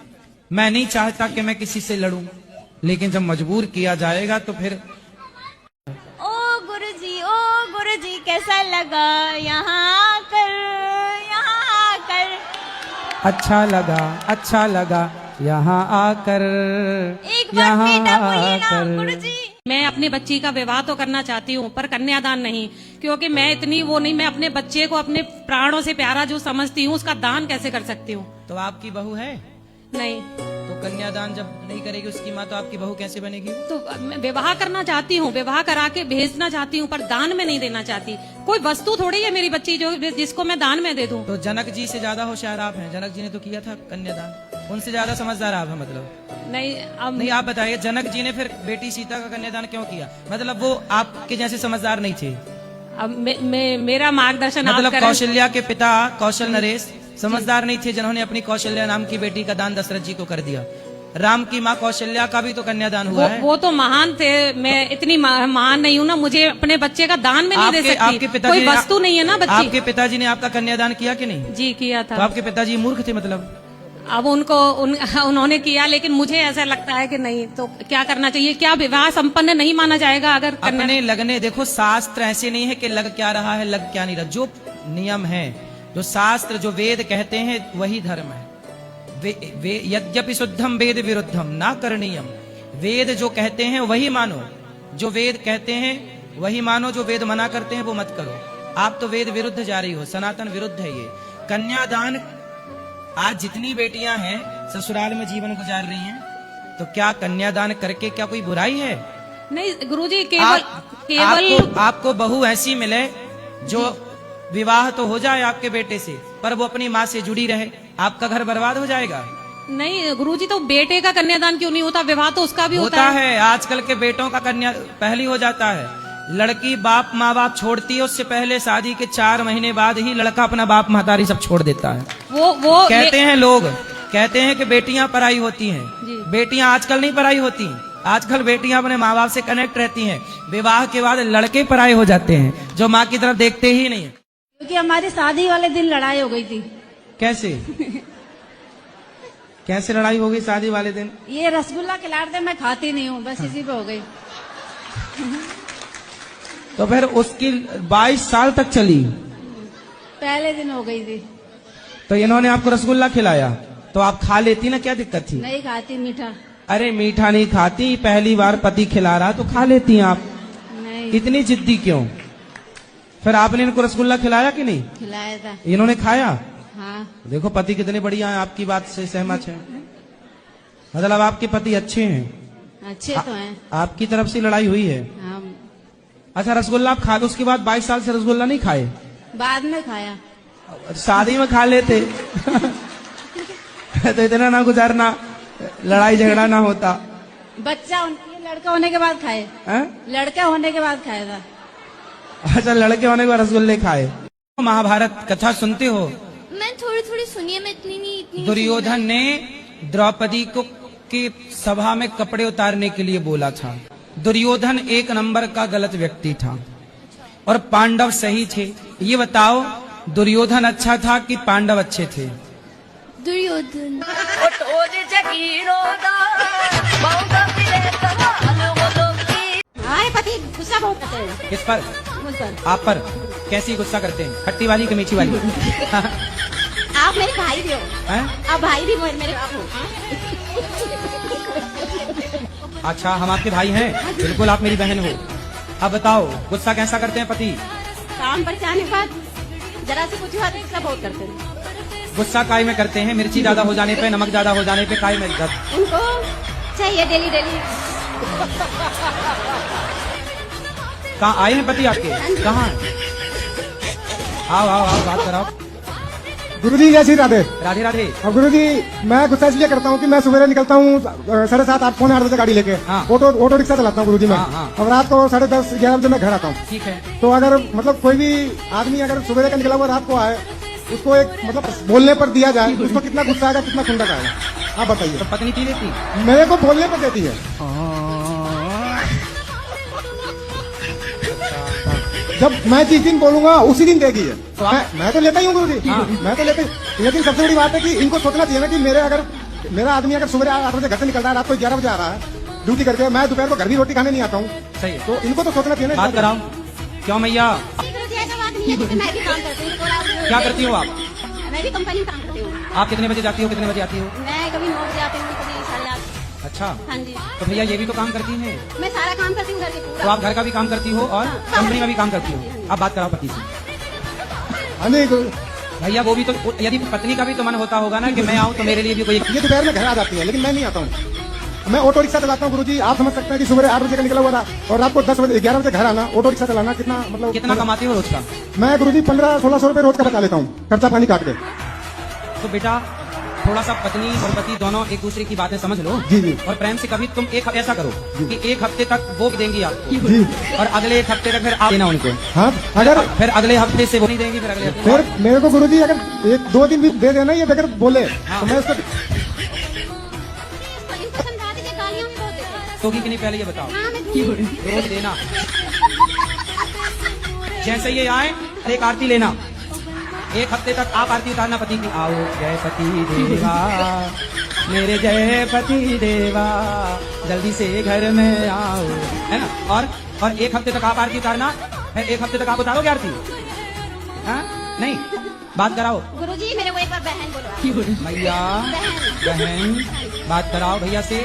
मैं नहीं चाहता कि मैं किसी से लड़ूं, लेकिन जब मजबूर किया जाएगा तो फिर। ओ गुरुजी कैसा लगा यहाँ आकर। अच्छा लगा यहाँ आकर। एक यहाँ कर। मैं अपनी बच्ची का विवाह तो करना चाहती हूँ पर कन्यादान नहीं, क्योंकि मैं इतनी वो नहीं, मैं अपने बच्चे को अपने प्राणों से प्यारा जो समझती हूँ उसका दान कैसे कर सकती हूँ। तो आपकी बहू है? नहीं। तो कन्यादान जब नहीं करेगी उसकी माँ, तो आपकी बहू कैसे बनेगी? तो मैं विवाह करना चाहती हूँ, विवाह करा के भेजना चाहती हूँ, पर दान में नहीं देना चाहती। कोई वस्तु थोड़ी है मेरी बच्ची जो जिसको मैं दान में दे दूँ। तो जनक जी से ज्यादा होशियार आप हैं। जनक जी ने तो किया था कन्यादान, उनसे ज्यादा समझदार आप हैं मतलब। नहीं अब नहीं, आप बताइए जनक जी ने फिर बेटी सीता का कन्यादान क्यों किया? मतलब वो आपके जैसे समझदार नहीं थे। अब मेरा मार्गदर्शन आप मतलब करें। कौशल्या के पिता कौशल नरेश समझदार नहीं थे जिन्होंने अपनी कौशल्या नाम की बेटी का दान दशरथ जी को कर दिया। राम की माँ कौशल्या का भी तो कन्यादान हुआ है। वो तो महान थे, मैं इतनी महान नहीं हूँ ना, मुझे अपने बच्चे का दान में नहीं दे सकती। आपके पिताजी कोई वस्तु नहीं है ना बच्ची। आपके पिताजी ने आपका कन्यादान किया कि नहीं? जी किया था। तो आपके पिताजी मूर्ख थे मतलब? अब उन्होंने किया, लेकिन मुझे ऐसा लगता है कि नहीं, तो क्या करना चाहिए? क्या विवाह संपन्न नहीं माना जाएगा अगर अपने लगने? देखो शास्त्र ऐसे नहीं है कि लग क्या रहा है लग क्या नहीं रहा। जो नियम है, जो शास्त्र, जो वेद कहते हैं वही धर्म है। यद्यपि शुद्धम वेद विरुद्धम ना करणीयम। वेद जो कहते हैं वही मानो, जो वेद कहते हैं वही मानो, जो वेद मना करते हैं वो मत करो। आप तो वेद विरुद्ध जा रही हो, सनातन विरुद्ध है ये कन्यादान। आज जितनी बेटियां हैं ससुराल में जीवन गुजार रही हैं, तो क्या कन्यादान करके क्या कोई बुराई है? नहीं गुरुजी, केवल आपको बहू ऐसी मिले जो विवाह तो हो जाए आपके बेटे से, पर वो अपनी माँ से जुड़ी रहे, आपका घर बर्बाद हो जाएगा। नहीं गुरुजी, तो बेटे का कन्यादान क्यों नहीं होता? विवाह तो उसका भी होता है। आजकल के बेटों का कन्या पहले हो जाता है। लड़की बाप माँ बाप छोड़ती है, उससे पहले शादी के 4 महीने बाद ही लड़का अपना बाप महतारी सब छोड़ देता है। वो कहते हैं लोग, कहते हैं कि बेटियां पराई होती हैं। बेटियां आजकल नहीं पराई होती, आजकल बेटियां अपने माँ बाप से कनेक्ट रहती हैं। विवाह के बाद लड़के पराए हो जाते हैं, जो माँ की तरफ देखते ही नहीं। क्योंकि हमारी शादी वाले दिन लड़ाई हो गई थी। कैसे? कैसे लड़ाई हो गई शादी वाले दिन? ये रसगुल्ला खिलाते मैं खाती नहीं हूँ, बस इसी पे हो गई। तो फिर उसकी 22 साल तक चली। पहले दिन हो गई थी। तो इन्होंने आपको रसगुल्ला खिलाया तो आप खा लेती ना, क्या दिक्कत थी? नहीं खाती मीठा। अरे मीठा नहीं खाती, पहली बार पति खिला रहा तो खा लेती आप। नहीं। इतनी जिद्दी क्यों? फिर आपने इनको रसगुल्ला खिलाया कि नहीं? खिलाया था। इन्होंने खाया? हाँ। देखो पति कितने बढ़िया हैं, आपकी बात से सहमत है। मतलब आपके पति अच्छे हैं। अच्छे तो हैं। आपकी तरफ से लड़ाई हुई है? हाँ। अच्छा रसगुल्ला आप खा, उसके बाद 22 साल से रसगुल्ला नहीं खाए? बाद में खाया। शादी में खा लेते तो इतना ना गुजारना, लड़ाई झगड़ा ना होता। बच्चा ये लड़का होने के बाद खाए। लड़का होने के बाद खाया था। अच्छा लड़के होने के बाद रसगुल्ले खाए। महाभारत कथा सुनते हो? मैं थोड़ी थोड़ी सुनिए, मैं इतनी दुर्योधन ने द्रौपदी को की सभा में कपड़े उतारने के लिए बोला था। दुर्योधन 1 नंबर का गलत व्यक्ति था और पांडव सही थे। ये बताओ दुर्योधन अच्छा था कि पांडव अच्छे थे? दुर्योधन। हमारे पति गुस्सा बहुत करते हैं। किस पर? मुझ पर। आप पर? कैसी गुस्सा करते हैं? खट्टी वाली कि मीठी वाली? आप मेरे भाई भी हो। आप भाई भी मेरे बाप हो। अच्छा हम आपके भाई हैं, बिल्कुल आप मेरी बहन हो। अब बताओ गुस्सा कैसा करते हैं पति? काम पर जाने के बाद जरा से कुछ हुआ तो गुस्सा बहुत करते हैं। गुस्सा काय में करते हैं? मिर्ची ज्यादा हो जाने पे, नमक ज्यादा हो जाने पे काय में? उनको चाहिए डेली डेली। कहाँ आए हैं पति आपके? कहाँ? आओ आओ आओ बात कराओ। गुरुजी जय श्री राधे। राधे राधे। और गुरुजी मैं गुस्सा इसलिए करता हूँ कि मैं सुबह निकलता हूँ 7:30 8 बजे गाड़ी लेके। ऑटो रिक्शा चलाता हूँ गुरुजी मैं। और रात को 10:30 11 बजे मैं घर आता हूँ। ठीक है। तो अगर मतलब कोई भी आदमी अगर सुबह का निकला हुआ रात को आए, उसको एक मतलब बोलने पर दिया जाए, उसको कितना गुस्सा आएगा, कितना खुंदक आएगा, आप बताइए। तो पत्नी पी लेती? मेरे को बोलने पर देती है। जब मैं जिस दिन बोलूंगा उसी दिन देगी है। तो मैं तो लेता ही हूँ गुरुजी। मैं तो लेता ही। लेकिन सबसे बड़ी बात है कि इनको सोचना चाहिए ना कि मेरा आदमी अगर सुबह 8 बजे घर से निकल रहा है, रात को 11 बजे आ रहा है ड्यूटी करके, मैं दोपहर को घर भी रोटी खाने नहीं आता हूँ। सही है। तो इनको तो सोचना चाहिए ना। बात कराओ। क्यों मैया? मैं भी काम करती हूँ। क्या करती हो आप? मैं भी कंपनी में काम करती हूँ। आप कितने बजे जाती हो, कितने बजे आती हो? मैं कभी 9 बजे आती हूँ, कभी 8:30। अच्छा, हाँ जी। तो भैया ये भी तो काम करती हैं। मैं सारा काम करती हूँ घर के पूरा। तो आप घर का भी काम करती हो और कंपनी का भी काम करती हो। अब बात कराओ पति से। भैया वो भी तो, यदि पत्नी का भी तो मन होता होगा ना कि मैं आऊँ तो मेरे लिए भी कोई। ये दोपहर में घर आ जाती है, लेकिन मैं नहीं आता हूँ। मैं ऑटो रिक्शा चलाता हूँ गुरुजी। आप समझ सकते हैं कि सुबह 8 बजे का निकला हुआ था और रात को 10 बजे 11 बजे घर आना, ऑटो रिक्शा चलाना कितना मतलब। कितना कमाती हो रोज का? मैं गुरुजी 1500-1600 रुपए रोज का बचा लेता हूँ, खर्चा पानी काट के। तो बेटा थोड़ा सा पत्नी और पति दोनों एक दूसरे की बातें समझ लो। जी जी। और प्रेम से कभी तुम एक ऐसा करो कि एक हफ्ते तक वो देंगी आपको जी, और अगले एक हफ्ते तक फिर आप देना उनको। हाँ, अगर फिर अगले हफ्ते से वो नहीं देंगी, फिर अगले हफ्ते। फिर मेरे को गुरुजी अगर 1-2 दिन भी दे देना ये बगैर बोले तो मैं उसको तो कि नहीं, पहले ये बताओ। रोज देना, जैसे ये आए एक आरती लेना। एक हफ्ते तक आप आरती उतारना पति की। आओ जय पति देवा मेरे जय पति देवा जल्दी से घर में आओ, है ना। और एक हफ्ते तक आप आरती उतारना, फिर एक हफ्ते तक आप उतारोगे आरती? हाँ नहीं, बात कराओ। गुरुजी मेरे को एक बार बहन बोलो। भैया बहन बात कराओ भैया से।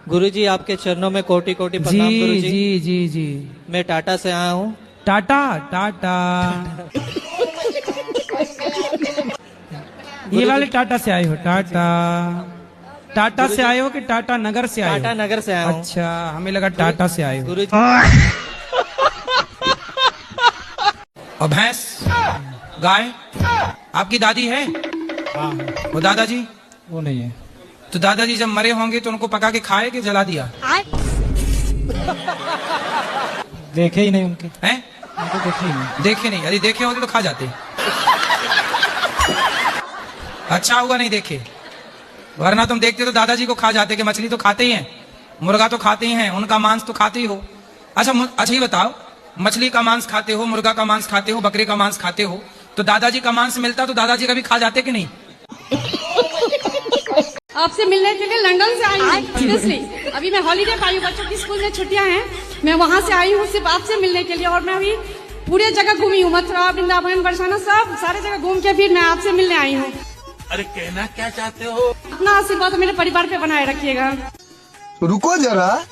गुरुजी आपके चरणों में कोटि कोटि प्रणाम गुरुजी। जी जी जी। मैं टाटा से आया हूँ। टाटा टाटा ये वाले टाटा से आए हो? टाटा टाटा से आए हो कि टाटा नगर से आए हो? टाटा नगर से आया हूँ। अच्छा, हमें लगा टाटा से आए हो। गुरुजी और भैंस गाय आपकी दादी है? वो दादाजी? वो नहीं है। तो दादाजी जब मरे होंगे तो उनको पका के खाए कि जला दिया? देखे ही नहीं उनके। हैं? उनको देखे ही नहीं। देखे नहीं? यदि देखे होते तो खा जाते। अच्छा हुआ नहीं देखे, वरना तुम देखते तो दादाजी को खा जाते। कि मछली तो खाते ही हैं, मुर्गा तो खाते ही हैं, उनका मांस तो खाते ही हो। अच्छा ये बताओ, मछली का मांस खाते हो, मुर्गा का मांस खाते हो, बकरे का मांस खाते हो, तो दादाजी का मांस मिलता तो दादाजी का भी खा जाते कि नहीं? आपसे मिलने के लिए लंदन से आई हूँ। सीरियसली अभी मैं हॉलीडे पर आई हूँ, बच्चों की स्कूल में छुट्टियां हैं, मैं वहाँ से आई हूँ सिर्फ आपसे मिलने के लिए। और मैं अभी पूरे जगह घूमी हूँ, मथुरा वृंदावन बरसाना सब सारे जगह घूम के फिर मैं आपसे मिलने आई हूँ। अरे कहना क्या चाहते हो? अपना आशीर्वाद मेरे परिवार पे बनाए रखिएगा। रुको जरा,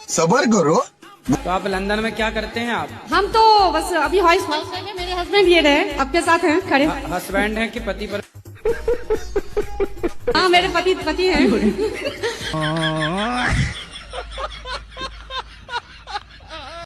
सब्र करो। तो आप लंदन में क्या करते हैं आप? हम तो बस अभी हाउस वाइफ हैं, मेरे हस्बैंड ये रहे आपके साथ हैं खड़े। हस्बैंड है कि पति पर? हाँ मेरे पति हैं।